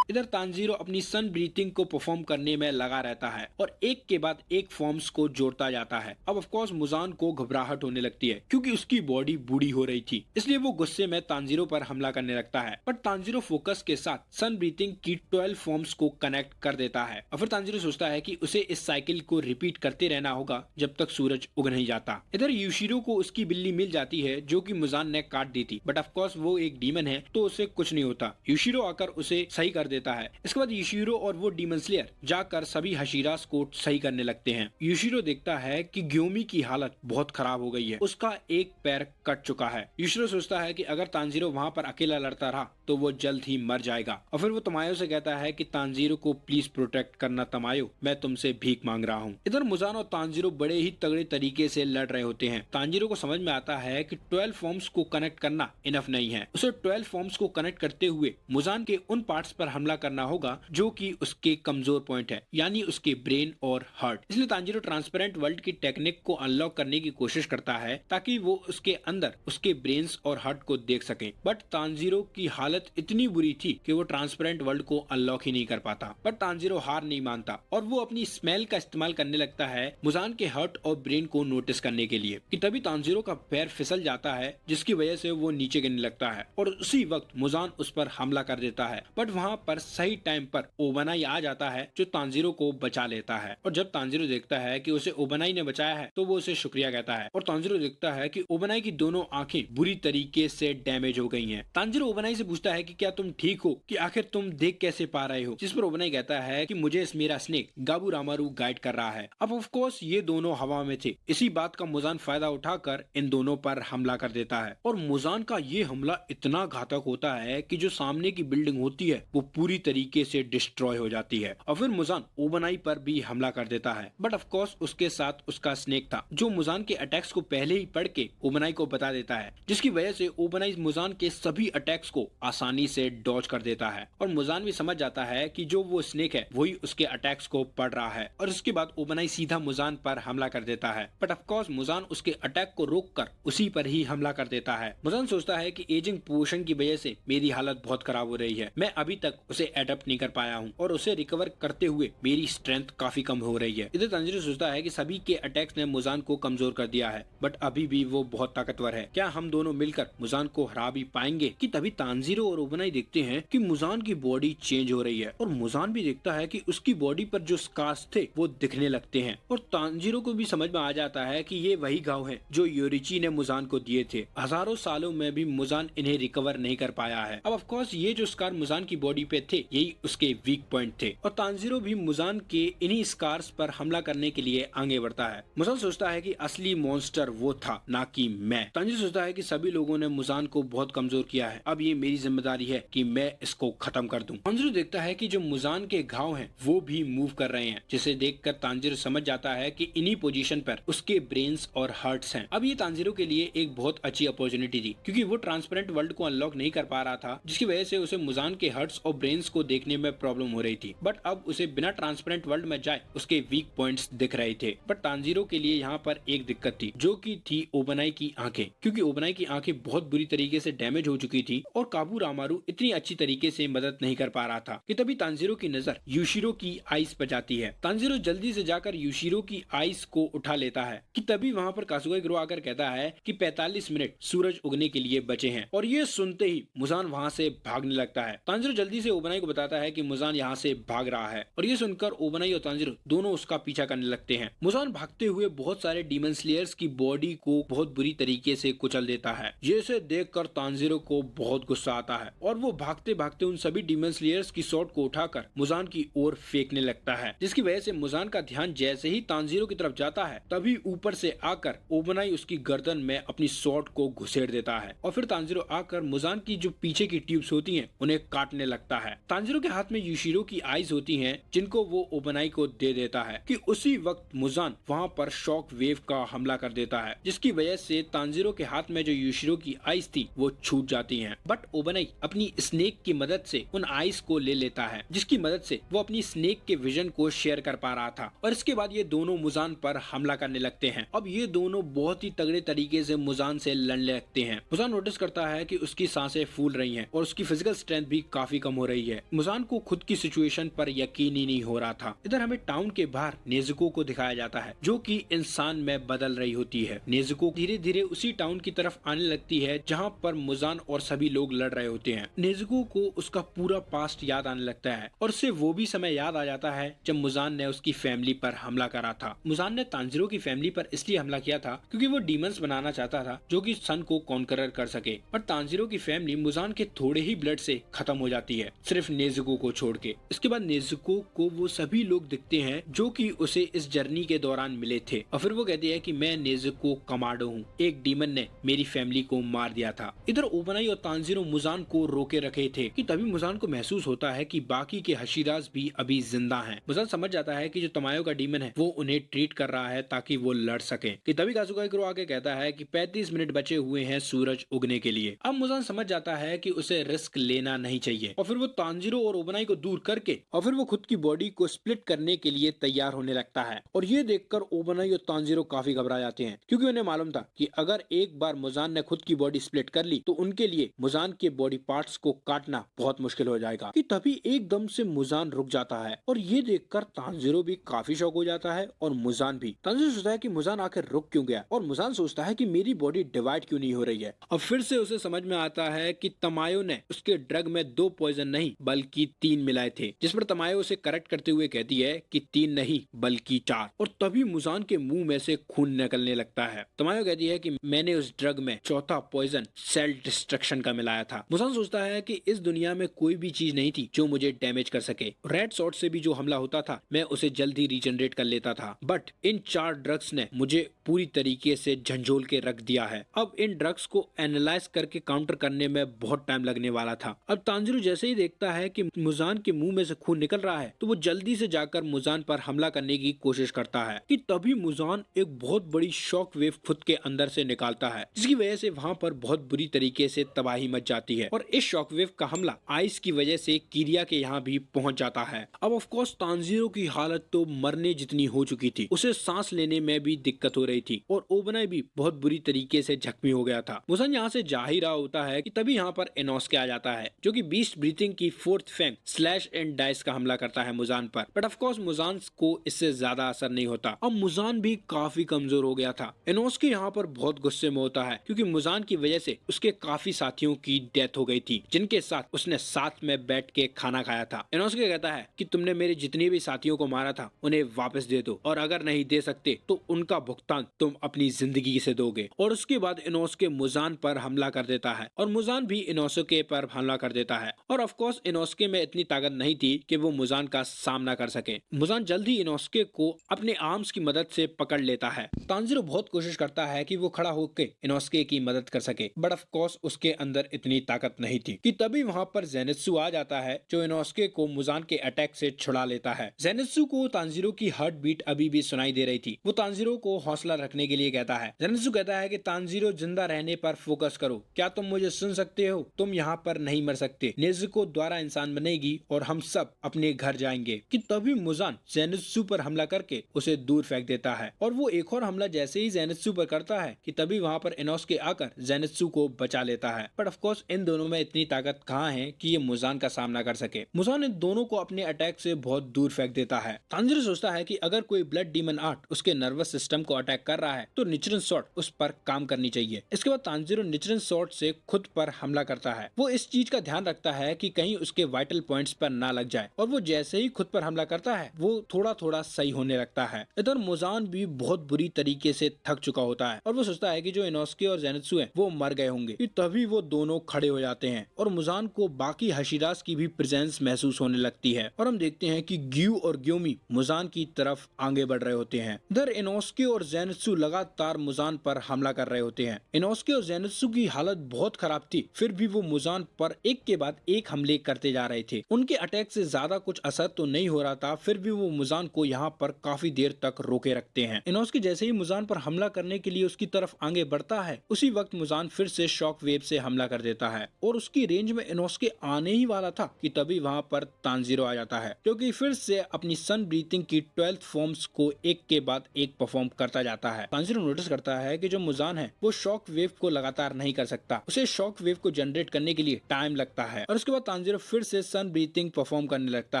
इधर तांजीरो अपनी सन ब्रीथिंग को परफॉर्म करने में लगा रहता है और एक के बाद एक फॉर्म्स को जोड़ता जाता है। अब ऑफ कोर्स मुजान को घबराहट होने लगती है क्योंकि उसकी बॉडी बूढ़ी हो रही थी, इसलिए वो गुस्से में तांजीरो पर हमला करने लगता है। पर तांजीरो फोकस के साथ सन ब्रीथिंग की 12 फॉर्म्स को कनेक्ट कर देता है और फिर तांजीरो सोचता है कि उसे इस साइकिल को रिपीट करते रहना होगा जब तक सूरज उग नहीं जाता। इधर यूशिरो को उसकी बिल्ली मिल जाती है जो कि मुजान ने काट दी थी, बट ऑफ कोर्स वो एक डीमन है तो उसे कुछ नहीं होता। यूशिरो आकर उसे सही कर देता है। इसके बाद यूशिरो और वो डीमन स्लेयर जाकर सभी हशीरास को सही करने लगते हैं। यूशिरो देखता है कि ग्योमी की हालत बहुत खराब हो गई है, उसका एक पैर कट चुका है। यूशिरो सोचता है कि अगर तांजीरो वहाँ पर अकेला लड़ता रहा तो वो जल्द ही मर जाएगा और फिर वो तमायो से कहता है कि तांजीरो को प्लीज प्रोटेक्ट करना तमायो, मैं तुमसे भीख मांग रहा हूँ। इधर मुजान और तांजीरो बड़े ही तगड़े तरीके से लड़ रहे होते हैं। तांजीरो को समझ में आता है कि 12 फॉर्म्स को कनेक्ट करना इनफ नहीं है, उसे 12 फॉर्म्स को कनेक्ट करते हुए मुजान के उन पार्ट्स पर हमला करना होगा जो कि उसके कमजोर पॉइंट है, यानी उसके ब्रेन और हार्ट। इसलिए तांजीरो ट्रांसपेरेंट वर्ल्ड की टेक्निक को अनलॉक करने की कोशिश करता है ताकि वो उसके अंदर उसके ब्रेन्स और हार्ट को देख सके। बट तांजीरो की हालत इतनी बुरी थी कि वो ट्रांसपेरेंट वर्ल्ड को अनलॉक ही नहीं कर पाता। पर तांजीरो हार नहीं मानता और वो अपनी स्मेल का इस्तेमाल करने लगता है मुजान के हार्ट और ब्रेन को नोटिस करने के लिए कि तभी तांजीरो का पैर फिसल जाता है जिसकी वजह से वो नीचे गिरने लगता है और उसी वक्त मुजान उस पर हमला कर देता है। बट वहाँ पर सही टाइम पर ओबनाई आ जाता है जो तांजीरो को बचा लेता है और जब तांजीरो देखता है कि उसे ओबनाई ने बचाया है तो वो उसे शुक्रिया कहता है और तांजीरो देखता है कि ओबनाई की दोनों आंखें बुरी तरीके से डैमेज हो गई हैं। तांजीरो ओबनाई से पूछता है कि क्या तुम ठीक हो, कि आखिर तुम देख कैसे पा रहे हो, जिस पर ओबनाई कहता है कि मुझे मेरा स्नेक गाबू रामारू गाइड कर रहा है। अब ऑफ कोर्स ये दोनों हवा में थे, इसी बात का मुजान फायदा उठाकर इन दोनों पर हमला कर देता है और मुजान का ये हमला इतना घातक होता है कि जो सामने की बिल्डिंग होती है वो पूरी तरीके से डिस्ट्रॉय हो जाती है और फिर मुजान ओबनाई पर भी हमला कर देता है। बट ऑफ कोर्स उसके साथ उसका स्नेक था जो मुजान के अटैक्स को पहले ही पढ़ के ओबनाई को बता देता है, जिसकी वजह से ओबनाई मुजान के सभी अटैक्स को आसानी से डॉज कर देता है और मुजान भी समझ जाता है कि जो वो स्नेक है वही उसके अटैक्स को पढ़ रहा है और उसके बाद ओबनाई सीधा मुजान पर हमला कर देता है। बट ऑफ कोर्स मुजान उसके अटैक को रोककर उसी पर ही हमला कर देता है। मुजान सोचता है कि एजिंग पोशन की वजह से मेरी हालत बहुत खराब हो रही है, मैं अभी तक उसे एडप्ट नहीं कर पाया हूँ और उसे रिकवर करते हुए मेरी स्ट्रेंथ काफी कम हो रही है। इधर तांजीरो सोचता है कि सभी के अटैक्स ने मुजान को कमजोर कर दिया है बट अभी भी वो बहुत ताकतवर है, क्या हम दोनों मिलकर मुजान को हरा भी पाएंगे। कि तभी तांजीरो और ओबनाई देखते हैं कि मुजान की बॉडी चेंज हो रही है और मुजान भी देखता है कि उसकी बॉडी पर जो स्कार्स थे वो दिखने लगते हैं और तांजीरो को भी समझ में आ जाता है कि ये वही घाव हैं जो योरिची ने मुजान को दिए थे। हजारों सालों में भी मुजान इन्हें रिकवर नहीं कर पाया है। अब ऑफ कोर्स ये जो स्कार मुजान की बॉडी पे थे यही उसके वीक पॉइंट थे और तांजीरो भी मुजान के इन्हीं स्कार्स पर हमला करने के लिए आगे बढ़ता है। मुजान सोचता है कि असली मॉन्स्टर वो था ना कि मैं। तांजीरो सोचता है कि सभी लोगों ने मुजान को बहुत कमजोर किया है, अब ये मेरी जिम्मेदारी है कि मैं इसको खत्म कर दूं। तांजीरो देखता है कि जो मुजान के घाव हैं वो भी मूव कर रहे हैं, जिसे देखकर तांजीरो समझ जाता है कि इन्हीं पोजीशन पर उसके ब्रेन्स और हार्ट्स हैं। अब ये तांजीरो के लिए एक बहुत अच्छी अपॉर्चुनिटी थी क्योंकि वो ट्रांसपेरेंट वर्ल्ड को अनलॉक नहीं कर पा रहा था, जिसकी वजह से उसे मुजान के हार्ट्स और ब्रेन्स को देखने में प्रॉब्लम हो रही थी। बट अब उसे बिना ट्रांसपेरेंट वर्ल्ड में जाए उसके वीक पॉइंट्स दिख रहे थे। बट तांजीरो के लिए यहाँ पर एक दिक्कत थी जो कि थी ओबनाई की आंखें, क्योंकि ओबनाई की आंखें बहुत बुरी तरीके से डैमेज हो चुकी थी और काबू रामारू इतनी अच्छी तरीके से मदद नहीं कर पा रहा था। कि तभी तांजीरो की नजर यूशिरो की आइस पर जाती है। तांजीरो जल्दी से जाकर यूशिरो की आइस को उठा लेता है कि तभी वहाँ पर कासुगाई आकर कहता है कि 45 मिनट सूरज उगने के लिए बचे हैं और ये सुनते ही मुजान वहाँ से भागने लगता है। तांजीरो जल्दी से ओबनाई को बताता है कि मुजान यहाँ से भाग रहा है और ये सुनकर ओबनाई और तांजीरो दोनों उसका पीछा करने लगते हैं। मुजान भागते हुए बहुत सारे डीमन स्लेयर्स की बॉडी को बहुत बुरी तरीके से कुचल देता है। जिसे देखकर तांजीरो को बहुत गुस्सा आता है और वो भागते भागते उन सभी डीमन स्लेयर्स की स्वॉर्ड को उठाकर मुजान की ओर फेंकने लगता है, जिसकी वजह से मुजान का ध्यान जैसे ही तांजीरो की तरफ जाता है तभी ऊपर से आकर ओबनाई उसकी गर्दन में अपनी स्वॉर्ड को घुसेड़ देता है और फिर तांजीरो आकर मुजान की जो पीछे की ट्यूब्स होती हैं उन्हें काटने लगता है। तांजीरो के हाथ में यूशिरो की आइज होती हैं, जिनको वो ओबनाई को दे देता है कि उसी वक्त मुजान वहाँ पर शॉक वेव का हमला कर देता है, जिसकी वजह से तांजीरो के हाथ में जो यूशिरो की आइज थी वो छूट जाती हैं। बट ओबनाई अपनी स्नेक की मदद से उन आइज को ले लेता है, जिसकी मदद से वो अपनी स्नेक के विजन को शेयर कर पा रहा था। और इसके बाद ये दोनों मुजान पर हमला करने लगते हैं। अब ये दोनों बहुत ही तगड़े तरीके से मुजान से लड़ने लगते हैं। मुजान नोटिस करता है कि उसकी सांसें फूल रही हैं और उसकी फिजिकल स्ट्रेंथ भी काफी कम हो रही है। मुजान को खुद की सिचुएशन पर यकीन ही नहीं हो रहा था। इधर हमें टाउन के बाहर नेज़ुको को दिखाया जाता है, जो कि इंसान में बदल रही होती है। नेज़ुको धीरे धीरे उसी टाउन की तरफ आने लगती है जहाँ पर मुजान और सभी लोग लड़ रहे होते हैं। नेज़ुको को उसका पूरा पास्ट याद आने लगता है और उसे वो भी समय याद आ जाता है जब मुजान ने उसकी फैमिली पर हमला करा था। मुजान ने तांजीरो की फैमिली पर इसलिए हमला किया था क्योंकि वो डीमंस बनाना चाहता था जो कि सन को कॉन्करर कर सके। पर तांजीरो की फैमिली मुजान के थोड़े ही ब्लड से खत्म हो जाती है, सिर्फ नेज़ुको को छोड़ के। इसके बाद नेज़ुको को वो सभी लोग दिखते हैं जो कि उसे इस जर्नी के दौरान मिले थे और फिर वो कहती है कि मैं नेज़ुको कमांडो हूँ, एक डीमन ने मेरी फैमिली को मार दिया था। इधर ओबनाई और तांजीरो मुजान को रोके रखे थे कि तभी मुजान को महसूस होता है कि बाकी के हशीराज भी अभी जिंदा हैं। मुजान समझ जाता है कि जो तमायो का डीमन है वो उन्हें ट्रीट कर रहा है ताकि वो लड़ सके। कि तभी काजुकाइरो आके कहता है कि 35 मिनट बचे हुए हैं सूरज उगने के लिए। अब मुजान समझ जाता है कि उसे रिस्क लेना नहीं चाहिए और फिर वो तांजीरो और ओबनाई को दूर करके और फिर वो खुद की बॉडी को स्प्लिट करने के लिए तैयार होने लगता है। और ये देखकर ओबनाई और तांजीरो काफी घबरा जाते हैं क्योंकि उन्हें मालूम था कि अगर एक बार मुजान ने खुद की बॉडी स्प्लिट कर ली तो उनके लिए मुजान के बॉडी पार्ट्स को काटना बहुत मुश्किल हो जाएगा। कि तभी एकदम से मुजान रुक जाता है और ये देखकर तांजीरो भी काफी शॉक हो जाता है और मुजान भी। तांजीरो सोचता है कि मुजान आखिर रुक क्यों गया और मुजान सोचता है कि मेरी बॉडी डिवाइड क्यों नहीं हो रही है। अब फिर से उसे समझ में आता है कि तमायो ने उसके ड्रग में 2 पॉइजन नहीं बल्कि 3 मिलाए थे, जिस पर तमायो उसे करेक्ट करते हुए कहती है कि 3 नहीं बल्कि 4। और तभी मुजान के मुंह में से खून निकलने लगता है। तमायो कहती है कि मैंने उस ड्रग में चौथा पॉइजन सेल डिस्ट्रक्शन का मिलाया था। मुजान सोचता है कि इस दुनिया में कोई भी चीज नहीं थी जो मुझे डैमेज कर सके। रेड सॉर्ट से भी जो हमला होता था मैं उसे जल्दी रीजनरेट कर लेता था, बट इन 4 ड्रग्स ने मुझे पूरी तरीके से झंझोल के रख दिया है। अब इन ड्रग्स को एनालाइज करके काउंटर करने में बहुत टाइम लगने वाला था। अब तांजीरो जैसे ही देखता है कि मुजान के मुंह में से खून निकल रहा है तो वो जल्दी से जाकर मुजान पर हमला करने की कोशिश करता है। कि तभी मुजान एक बहुत बड़ी शॉक वेव खुद के अंदर से निकालता है, जिसकी वजह से वहाँ पर बहुत बुरी तरीके से तबाही मच जाती है। और इस शॉक वेव का हमला आइस की वजह से किरिया के यहाँ भी पहुँच जाता है। अब ऑफ कोर्स तांजीरो की हालत तो मरने जितनी हो चुकी थी, उसे सांस लेने में भी दिक्कत हो रही थी और ओबनाई भी बहुत बुरी तरीके से जख्मी हो गया था। मुजान यहाँ से जा ही रहा होता है कि तभी यहाँ पर इनोस्के आ जाता है, जो कि बीस्ट ब्रीथिंग की 4th Fang slash and dice का हमला करता है मुजान पर। बट ऑफ कोर्स मुजान को इससे ज्यादा असर नहीं होता। अब मुजान भी काफी कमजोर हो गया था। इनोस्के यहाँ पर बहुत गुस्से में होता है क्योंकि मुजान की वजह से उसके काफी साथियों की डेथ हो गई थी, जिनके साथ उसने साथ में बैठ के खाना खाया था। इनोस्के कहता है कि तुमने मेरे जितने भी साथियों को मारा था उन्हें वापस दे दो, और अगर नहीं दे सकते तो उनका भुगतान तुम अपनी जिंदगी से दोगे। और उसके बाद इनोस्के मुजान पर हमला कर देता है और मुजान भी इनोस्के पर हमला कर देता है। और ऑफ कोर्स इनोस्के में इतनी ताकत नहीं थी कि वो मुजान का सामना कर सके। मुजान जल्दी इनोस्के को अपने आर्म्स की मदद से पकड़ लेता है। तांजीरो बहुत कोशिश करता है कि वो खड़ा होकर इनोस्के की मदद कर सके, बट ऑफ कोर्स उसके अंदर इतनी ताकत नहीं थी। कि तभी वहाँ पर ज़ेनित्सु आ जाता है जो इनोस्के को मुजान के अटैक से छुड़ा लेता है। ज़ेनित्सु को तांजीरो की हार्ट बीट अभी भी सुनाई दे रही थी। वो तांजीरो को हौसला रखने के लिए कहता है। ज़ेनित्सु कहता है कि तांजीरो जिंदा रहने पर फोकस करो, क्या तुम मुझे सुन सकते हो? तुम यहाँ पर नहीं मर सकते। नेज़ुको द्वारा इंसान बनेगी और हम सब अपने घर जाएंगे। कि तभी मुजान ज़ेनित्सु पर हमला करके उसे दूर फेंक देता है और वो एक और हमला जैसे ही ज़ेनित्सु पर करता है कि तभी वहाँ पर इनोस्के आकर ज़ेनित्सु को बचा लेता है। बट ऑफ कोर्स इन दोनों में इतनी ताकत कहाँ है कि ये मुजान का सामना कर सके। मुजान इन दोनों को अपने अटैक से बहुत दूर फेंक देता है। तांजीरो सोचता है कि अगर कोई ब्लड डीमन आर्ट उसके नर्वस सिस्टम को अटैक कर रहा है तो निचिरन सॉर्ड उस पर काम करनी चाहिए। इसके बाद तांजीरो निचिरन सॉर्ड से खुद पर हमला करता है। वो इस चीज का ध्यान रखता है कि कहीं उसके वाइटल पॉइंट्स पर ना लग जाए और वो जैसे ही खुद पर हमला करता है वो थोड़ा थोड़ा सही होने लगता है। इधर मुजान भी बहुत बुरी तरीके से थक चुका होता है और वो सोचता है कि जो इनोस्के और ज़ेनित्सु हैं वो मर गए होंगे। तभी वो दोनों खड़े हो जाते हैं और मुजान को बाकी हशीरास की भी प्रेजेंस महसूस होने लगती है और हम देखते हैं कि ग्यू और ग्योमी मुजान की तरफ आगे बढ़ रहे होते हैं। इधर इनोस्के और ज़ेनित्सु लगातार मुजान पर हमला कर रहे होते हैं। इनोस्के और ज़ेनित्सु की हालत बहुत खराब थी, फिर भी वो मुजान पर एक के बाद एक हमले प्ले करते जा रहे थे। उनके अटैक से ज्यादा कुछ असर तो नहीं हो रहा था, फिर भी वो मुजान को यहाँ पर काफी देर तक रोके रखते हैं। इनोस्के जैसे ही मुजान पर हमला करने के लिए उसकी तरफ आगे बढ़ता है, उसी वक्त मुजान फिर से शॉक वेव से हमला कर देता है और उसकी रेंज में इनोस्के आने ही वाला था कि तभी वहाँ पर तानजीरो आ जाता है, क्योंकि फिर से अपनी सन ब्रीथिंग की 12th फॉर्म्स को एक के बाद एक परफॉर्म करता जाता है। तानजीरो नोटिस करता है कि जो मुजान है वो शॉक वेव को लगातार नहीं कर सकता, उसे शॉक वेव को जनरेट करने के लिए टाइम लगता है और उसके बाद तानजीरो फिर से सन ब्रीथिंग परफॉर्म करने लगता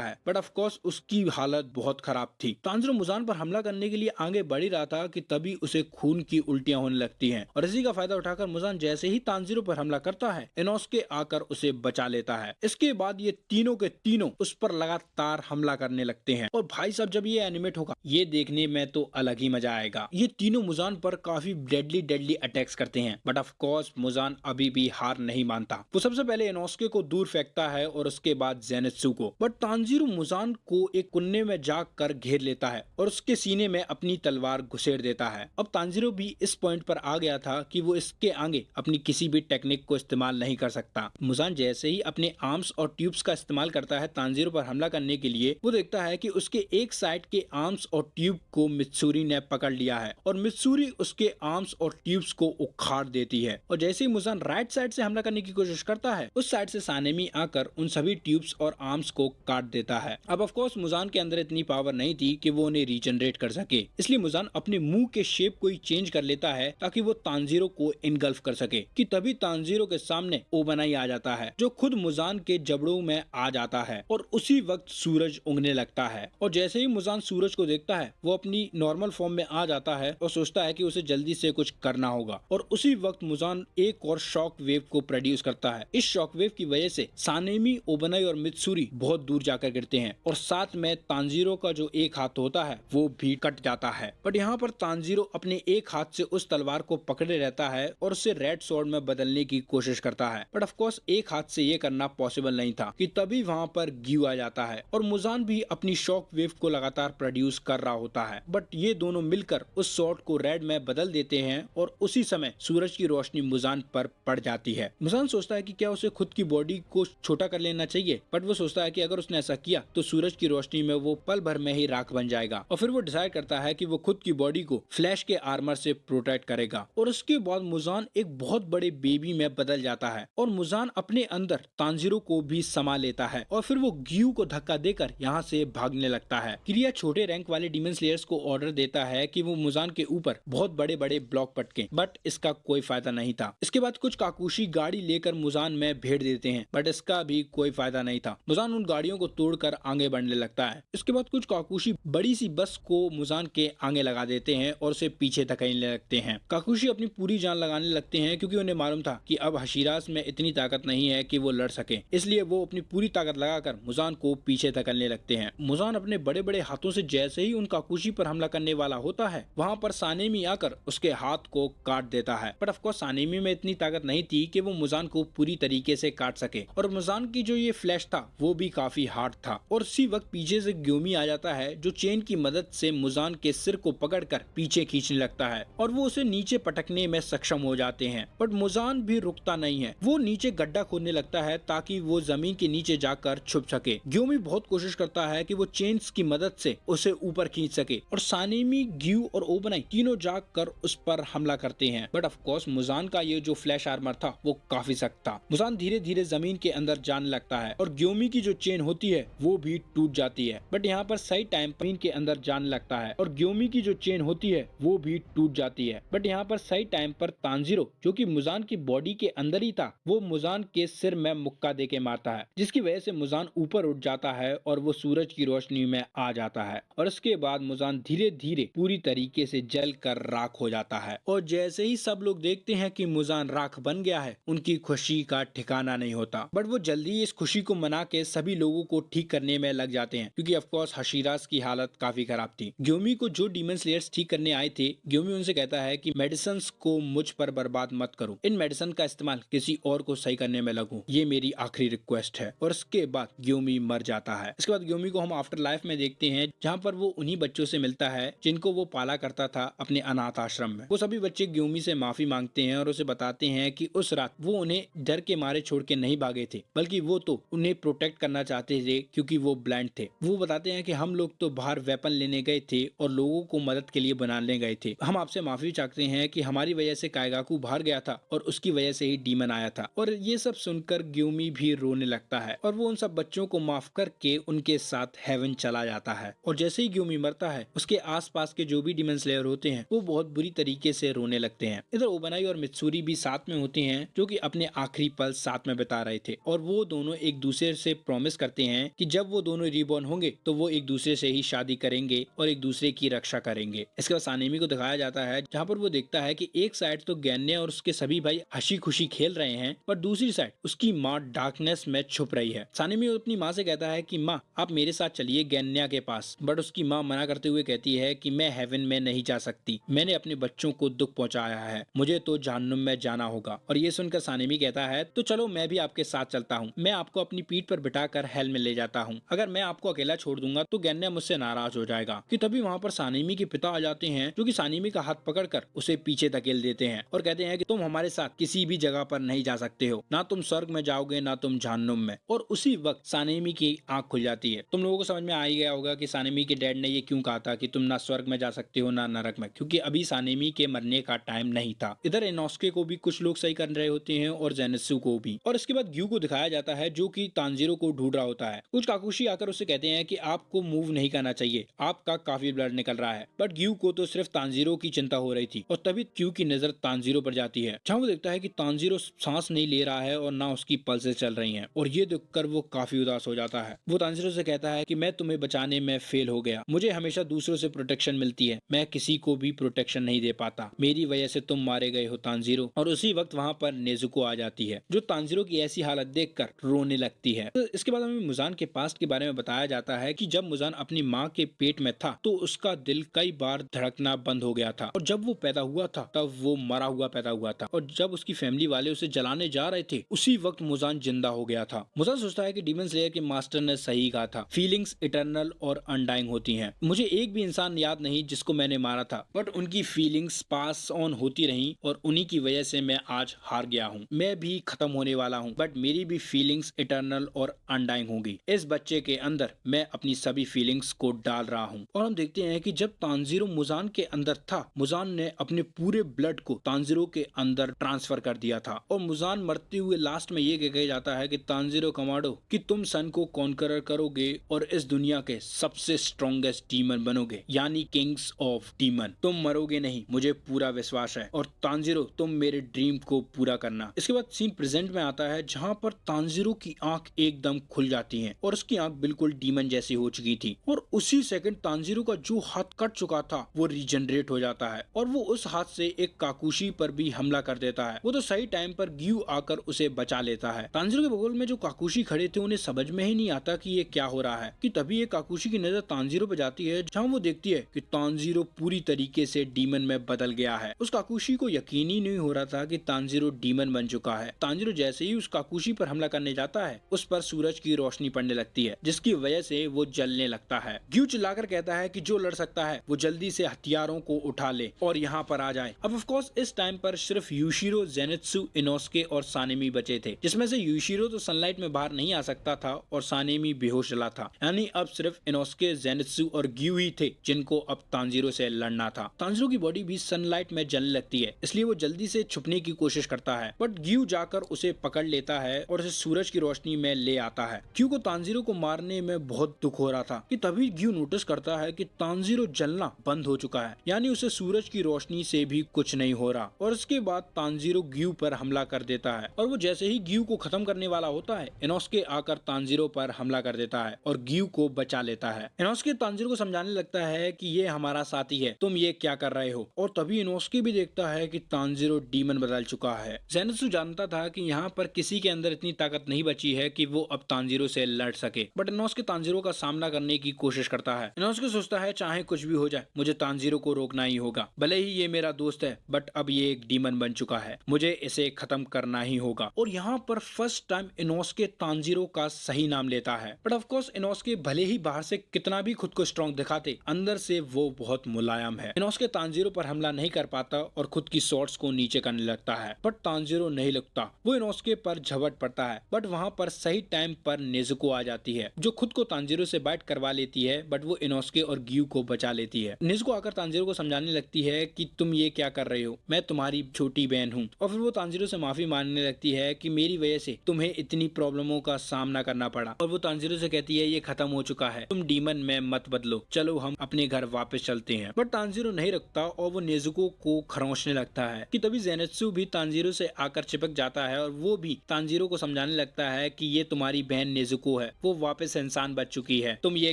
है, बट ऑफ कोर्स उसकी हालत बहुत खराब थी। तानजीरो मुजान पर हमला करने के लिए आगे बढ़ ही रहा था कि तभी उसे खून की उल्टियां होने लगती हैं और इसी का फायदा उठाकर मुजान जैसे ही तानजीरो पर हमला करता है, इनोस्के आकर उसे बचा लेता है। इसके बाद ये तीनों के तीनों उस पर लगातार हमला करने लगते हैं और भाई साहब जब ये एनिमेट होगा ये देखने में तो अलग ही मजा आएगा। ये तीनों मुजान पर काफी डेडली अटैक्स करते हैं, बट ऑफ कोर्स मुजान अभी भी हार नहीं मानता। वो सबसे पहले इनोस्के को दूर फेंकता है और उसके बाद जेनित्सु को, बट तानजीरो मुजान को एक कुन्ने में जाकर घेर लेता है और उसके सीने में अपनी तलवार घुसेड़ देता है। अब तानजीरो भी इस पॉइंट पर आ गया था कि वो इसके आगे अपनी किसी भी टेक्निक को इस्तेमाल नहीं कर सकता। मुजान जैसे ही अपने आर्म्स और ट्यूब्स का इस्तेमाल करता है तानजीरो पर हमला करने के लिए, वो देखता है कि उसके एक साइड के आर्म्स और ट्यूब को मित्सुरी ने पकड़ लिया है और मित्सुरी उसके आर्म्स और ट्यूब्स को उखाड़ देती है और जैसे ही मुजान राइट साइड से हमला करने की कोशिश करता है, उस साइड से सानेमी आकर उन सभी ट्यूब्स और आर्म्स को काट देता है। अब ऑफ कोर्स मुजान के अंदर इतनी पावर नहीं थी कि वो उन्हें रीजनरेट कर सके, इसलिए मुजान अपने मुंह के शेप को ही चेंज कर लेता है ताकि वो तानजीरो को इनगल्फ कर सके कि तभी तानजीरो के सामने ओबनाई आ जाता है जो खुद मुजान के जबड़ों में आ जाता है और उसी वक्त सूरज उगने लगता है और जैसे ही मुजान सूरज को देखता है वो अपनी नॉर्मल फॉर्म में आ जाता है और सोचता है कि उसे जल्दी से कुछ करना होगा और उसी वक्त मुजान एक और शॉक वेव को प्रोड्यूस करता है। इस शॉक वेव की वजह से सानेमी, ओबनाई और मित्सुरी बहुत दूर जाकर गिरते हैं और साथ में तानजीरो का जो एक हाथ होता है वो भी कट जाता है। बट यहाँ पर तानजीरो अपने एक हाथ से उस तलवार को पकड़े रहता है और उसे रेड स्वॉर्ड में बदलने की कोशिश करता है, बट ऑफ कोर्स एक हाथ से ये करना पॉसिबल नहीं था कि तभी वहाँ पर ग्यू आ जाता है और मुजान भी अपनी शॉक वेव को लगातार प्रोड्यूस कर रहा होता है, बट ये दोनों मिलकर उस स्वॉर्ड को रेड में बदल देते हैं और उसी समय सूरज की रोशनी मुजान पर पड़ जाती है। मुजान सोचता है कि क्या उसे खुद की बॉडी को छोटा कर लेना चाहिए, बट वो सोचता है कि अगर उसने ऐसा किया तो सूरज की रोशनी में वो पल भर में ही राख बन जाएगा और फिर वो डिसाइड करता है कि वो खुद की बॉडी को फ्लैश के आर्मर से प्रोटेक्ट करेगा और उसके बाद मुजान एक बहुत बड़े बेबी में बदल जाता है और मुजान अपने अंदर तानजीरो को भी समा लेता है और फिर वो ग्यू को धक्का देकर यहाँ से भागने लगता है। क्रिया छोटे रैंक वाले डीमन स्लेयर्स को ऑर्डर देता है कि वो मुजान के ऊपर बहुत बड़े बड़े ब्लॉक पटके, बट इसका कोई फायदा नहीं था। इसके बाद कुछ काकुशी गाड़ी लेकर मुजान में भेड़ देते हैं, बट इसका भी कोई फायदा नहीं था। मुजान उन गाड़ियों को तोड़कर आगे बढ़ने लगता है। इसके बाद कुछ काकुशी बड़ी सी बस को मुजान के आगे लगा देते हैं और उसे पीछे धकेलने लगते हैं। काकुशी अपनी पूरी जान लगाने लगते हैं क्योंकि उन्हें मालूम था कि अब हशीरास में इतनी ताकत नहीं है कि वो लड़ सके, इसलिए वो अपनी पूरी ताकत लगाकर मुजान को पीछे धकेलने लगते हैं। मुजान अपने बड़े बड़े हाथों से जैसे ही उन काकुशी पर हमला करने वाला होता है, वहाँ पर सानेमी आकर उसके हाथ को काट देता है, बट ऑफ कोर्स सानेमी में इतनी ताकत नहीं थी कि वो मुजान को पूरी तरीके से काट सके और मुजान की जो ये फ्लैश था वो भी काफी हार्ड था और उसी वक्त पीछे से ग्योमी आ जाता है जो चेन की मदद से मुजान के सिर को पकड़कर पीछे खींचने लगता है और वो उसे नीचे पटकने में सक्षम हो जाते हैं, बट मुजान भी रुकता नहीं है। वो नीचे गड्ढा खोदने लगता है ताकि वो जमीन के नीचे जाकर छुप सके। ग्योमी बहुत कोशिश करता है कि वो चेन्स की मदद से उसे ऊपर खींच सके और सानेमी, ग्यू और ओबनाई तीनों जाकर उस पर हमला करते हैं, बट ऑफ कोर्स मुजान का ये जो फ्लैश आर्मर था वो काफी सख्त था। मुजान धीरे धीरे जमीन के अंदर जाने लगता है और ग्योमी की जो चेन होती है वो भी टूट जाती है, बट यहाँ पर सही टाइम पर जमीन के अंदर जाने लगता है और ग्योमी की जो चेन होती है वो भी टूट जाती है, बट यहाँ पर सही टाइम पर तानजीरो जो कि मुजान की बॉडी के अंदर ही था वो मुजान के सिर में मुक्का देके मारता है, जिसकी वजह से मुजान ऊपर उठ जाता है और वो सूरज की रोशनी में आ जाता है और उसके बाद मुजान धीरे धीरे पूरी तरीके से जल कर राख हो जाता है और जैसे ही सब लोग देखते हैं कि मुजान राख बन गया है, उनकी खुशी का ठिकाना नहीं होता, बट वो जल्दी इस खुशी को मना के सभी लोगों को ठीक करने में लग जाते हैं क्योंकि ऑफ कोर्स हशीरास की हालत काफी खराब थी। ग्योमी को जो डीमन स्लेयर्स ठीक करने आए थे, ग्योमी उनसे कहता है कि मेडिसिन को मुझ पर बर्बाद मत करो, इन मेडिसिन का इस्तेमाल किसी और को सही करने में लगूं, ये मेरी आखिरी रिक्वेस्ट है। और इसके बाद ग्योमी मर जाता है। इसके बाद ग्योमी को हम आफ्टर लाइफ में देखते हैं जहाँ पर वो उन्हीं बच्चों से मिलता है जिनको वो पाला करता था अपने अनाथ आश्रम में। वो सभी बच्चे ग्योमी से माफी मांगते हैं और उसे बताते हैं कि उस रात वो उन्हें डर के मारे छोड़ के नहीं भागे थे, बल्कि वो तो उन्हें प्रोटेक्ट करना चाहते थे क्योंकि वो ब्लाइंड थे। वो बताते हैं कि हम लोग तो बाहर वेपन लेने गए थे और लोगों को मदद के लिए बनाने गए थे। हम आपसे माफी चाहते हैं कि हमारी वजह से काइगाकू बाहर गया था और उसकी वजह से ही डीमन आया था। और ये सब सुनकर ग्यूमी भी रोने लगता है और वो उन सब बच्चों को माफ करके उनके साथ हेवन चला जाता है। और जैसे ही ग्यूमी मरता है उसके आसपास के जो भी डीमन स्लेयर होते हैं वो बहुत बुरी तरीके से रोने लगते हैं। इधर ओबनाई और मित्सुरी भी साथ में होते हैं जो कि अपने आखिरी पल साथ में बिता रहे थे और वो दोनों एक दूसरे से प्रॉमिस करते हैं कि जब वो दोनों रीबॉर्न होंगे तो वो एक दूसरे से ही शादी करेंगे और एक दूसरे की रक्षा करेंगे। इसके बाद सानेमी को दिखाया जाता है जहाँ पर वो देखता है कि एक साइड तो गैन्या और उसके सभी भाई हंसी खुशी खेल रहे हैं पर दूसरी साइड उसकी माँ डार्कनेस में छुप रही है। सानेमी अपनी माँ से कहता है कि माँ आप मेरे साथ चलिए गैन्या के पास, बट उसकी माँ मना करते हुए कहती है कि मैं हेवन में नहीं जा सकती, मैंने अपने बच्चों को दुख पहुंचाया है, मुझे तो जहन्नुम में जाना होगा। और ये सुनकर सानेमी कहता है तो चलो मैं भी आपके साथ चलता हूँ, मैं आपको अपनी पीठ पर बिठाकर हेल में ले जाता हूँ, अगर मैं आपको अकेला छोड़ दूंगा तो गैन्या मुझसे नाराज हो जाएगा। कि तभी वहाँ पर सानेमी के पिता आ जाते हैं जो कि सानेमी का हाथ पकड़कर उसे पीछे धकेल देते हैं और कहते हैं कि तुम हमारे साथ किसी भी जगह पर नहीं जा सकते हो, ना तुम स्वर्ग में जाओगे ना तुम जहन्नुम में। और उसी वक्त सानेमी की आंख खुल जाती है। तुम लोगों को समझ में आ ही गया होगा कि सानेमी के डैड ने ये क्यों कहा था कि तुम ना स्वर्ग में जा सकते हो ना नरक में, क्योंकि अभी सानेमी के मरने का टाइम नहीं था। इधर इनोस्के को भी कुछ लोग सही कर रहे होते हैं और जेनित्सु को भी। और इसके बाद ग्यू को दिखाया जाता है जो कि तांजीरो को ढूंढ रहा होता है। कुछ काकुशी आकर उसे कहते हैं कि आपको मूव नहीं करना चाहिए, आपका काफी ब्लड निकल रहा है। बट ग्यू को तो सिर्फ तांजीरो की चिंता हो रही थी और तभी ग्यू की नजर तांजीरो पर जाती है जहाँ वो देखता है कि तांजीरो सांस नहीं ले रहा है और ना उसकी पल्सेस चल रही हैं। और ये देखकर वो काफी उदास हो जाता है। वो तांजीरो से कहता है कि मैं तुम्हें बचाने में फेल हो गया, मुझे हमेशा दूसरों से प्रोटेक्शन मिलती है, मैं किसी को भी प्रोटेक्शन नहीं दे पाता, मेरी वजह से तुम मारे गए हो तांजीरो। और उसी वक्त वहाँ पर नेजुको आ जाती है जो तांजीरो की ऐसी हालत देखकर रोने लगती है। तो इसके बाद हमें मुजान के पास्ट के बारे में बताया जाता है कि जब मुजान अपनी माँ के पेट में था तो उसका दिल कई बार धड़कना बंद हो गया था और जब वो पैदा हुआ था तब वो मरा हुआ पैदा हुआ था और जब उसकी फैमिली वाले उसे जलाने जा रहे थे उसी वक्त मुजान जिंदा हो गया था। मुजान सोचता है कि डीमन स्लेयर के मास्टर ने सही कहा था, फीलिंग्स इटर्नल और अनडाइंग होती हैं। मुझे एक भी इंसान याद नहीं जिसको मैंने मारा था, बट उनकी फीलिंग्स पास ऑन होती रही और उन्हीं की वजह से मैं आज हार गया हूँ। मैं भी खत्म होने वाला हूँ बट मेरी भी फीलिंग्स इटर्नल और अनडाइंग होंगी। इस बच्चे के अंदर मैं अपनी सभी फीलिंग्स को डाल रहा हूँ। और हम देखते हैं कि जब तांजीरो मुजान के अंदर था, मुजान ने अपने पूरे ब्लड को तांजीरो के अंदर ट्रांसफर कर दिया था और मुजान मरते हुए लास्ट में ये कहा जाता है कि तांजीरो कमाडो कि तुम सन को कॉन्करर करोगे और इस दुनिया के सबसे स्ट्रॉन्गेस्ट डीमन बनोगे, यानी किंग्स ऑफ डीमन। तुम मरोगे नहीं, मुझे पूरा विश्वास है। और तांजीरो तुम मेरे ड्रीम को पूरा करना। इसके बाद सीन प्रेजेंट में आता है जहाँ पर तांजीरो की आंख एकदम खुल जाती है और उसकी आंख बिल्कुल डीमन जैसी हो चुकी थी और उसी सेकंड तांजीरो का जो हाथ कट चुका था वो रीजनरेट हो जाता है और वो उस हाथ से एक काकुशी पर भी हमला कर देता है। वो तो सही टाइम पर ग्यू आकर उसे बचा लेता है। तांजीरो के बगल में जो काकुशी खड़े थे उन्हें समझ में ही नहीं आता कि ये क्या हो रहा है कि तभी ये काकुशी की नजर तांजीरो पे जाती है जहाँ वो देखती है कि तांजीरो पूरी तरीके से डीमन में बदल गया है। उस काकुशी को यकीन ही नहीं हो रहा था कि तांजीरो डीमन बन चुका है। तांजीरो जैसे ही उस काकुशी पर हमला करने जाता है उस पर सूरज की रोशनी पड़ने लगती है जिसकी वजह से वो जलने लगता है। ग्यू चिल्लाकर कहता है कि जो लड़ सकता है वो जल्दी से हथियारों को उठा ले और यहाँ पर आ जाए। अब ऑफ कोर्स इस टाइम पर सिर्फ यूशिरो, जेनित्सु, इनोस्के और सानेमी बचे थे, जिसमें से यूशिरो तो सनलाइट में बाहर नहीं आ सकता था और सानेमी बेहोश चला था। यानी अब सिर्फ इनोस्के, जेनित्सु और ग्यू ही थे जिनको अब तांजीरो से लड़ना था। तांजीरो की बॉडी भी सनलाइट में जलने लगती है इसलिए वो जल्दी से छुपने की कोशिश करता है बट ग्यू जाकर उसे पकड़ लेता है और उसे सूरज की रोशनी में ले आता है। ग्यू को तांजीरो को मारने में बहुत दुख हो रहा था कि तभी ग्यू नोटिस करता है कि तांजीरो जलना बंद हो चुका है, यानी उसे सूरज की रोशनी से भी कुछ नहीं हो रहा। और इसके बाद तांजीरो ग्यू पर हमला कर देता है और वो जैसे ही ग्यू को खत्म करने वाला होता है इनोस्के आकर तांजीरो पर हमला कर देता है और ग्यू को बचा लेता है। इनोस्के तांजीरो को समझाने लगता है कि ये हमारा साथी है, तुम ये क्या कर रहे हो। और तभी इनोस्के भी देखता है कि तांजीरो डीमन बदल चुका है। जेनित्सु जानता था कि यहाँ पर किसी के अंदर इतनी ताकत नहीं बची है कि वो अब तांजीरो से लड़ सके, बट इनोस्के तांजीरो का सामना करने की कोशिश करता है। इनोस्के सोचता है चाहे कुछ भी हो जाए मुझे तांजीरो को रोकना ही होगा, भले ही ये मेरा दोस्त है बट अब ये एक डीमन बन चुका है, मुझे इसे खत्म करना ही होगा। और यहाँ पर फर्स्ट टाइम इनोस्के तांजीरो का सही नाम लेता है। बट ऑफ कोर्स इनोस्के भले ही बाहर से कितना भी खुद को स्ट्रॉन्ग दिखाते, अंदर से वो बहुत मुलायम है। इनोस्के तांजीरो पर हमला नहीं कर पाता और खुद की शॉट्स को नीचे करने लगता है बट तांजीरो नहीं लगता, वो इनोस्के पर झपट पड़ता है है, बट वहाँ पर सही टाइम पर नेजुको आ जाती है जो खुद को तांजीरो से बाइट करवा लेती है, बट वो इनोस्के और ग्यू को बचा लेती है। नेजुको आकर तांजीरो को समझाने लगती है कि तुम ये क्या कर रहे हो, मैं तुम्हारी छोटी बहन हूँ। और फिर वो तांजीरो से माफी मांगने लगती है कि मेरी वजह से तुम्हें इतनी प्रॉब्लमों का सामना करना पड़ा। और वो तांजीरो से कहती है ये खत्म हो चुका है, तुम डीमन में मत बदलो, चलो हम अपने घर वापस चलते हैं। बट तांजीरो नहीं रुकता और वो नेजुको को खरोंचने लगता है कि तभी ज़ेनात्सु भी तांजीरो से आकर चिपक जाता है और वो भी तांजीरो को समझाने लगता है कि ये तुम्हारी बहन नेजुको है, वो वापस इंसान बच चुकी है, तुम ये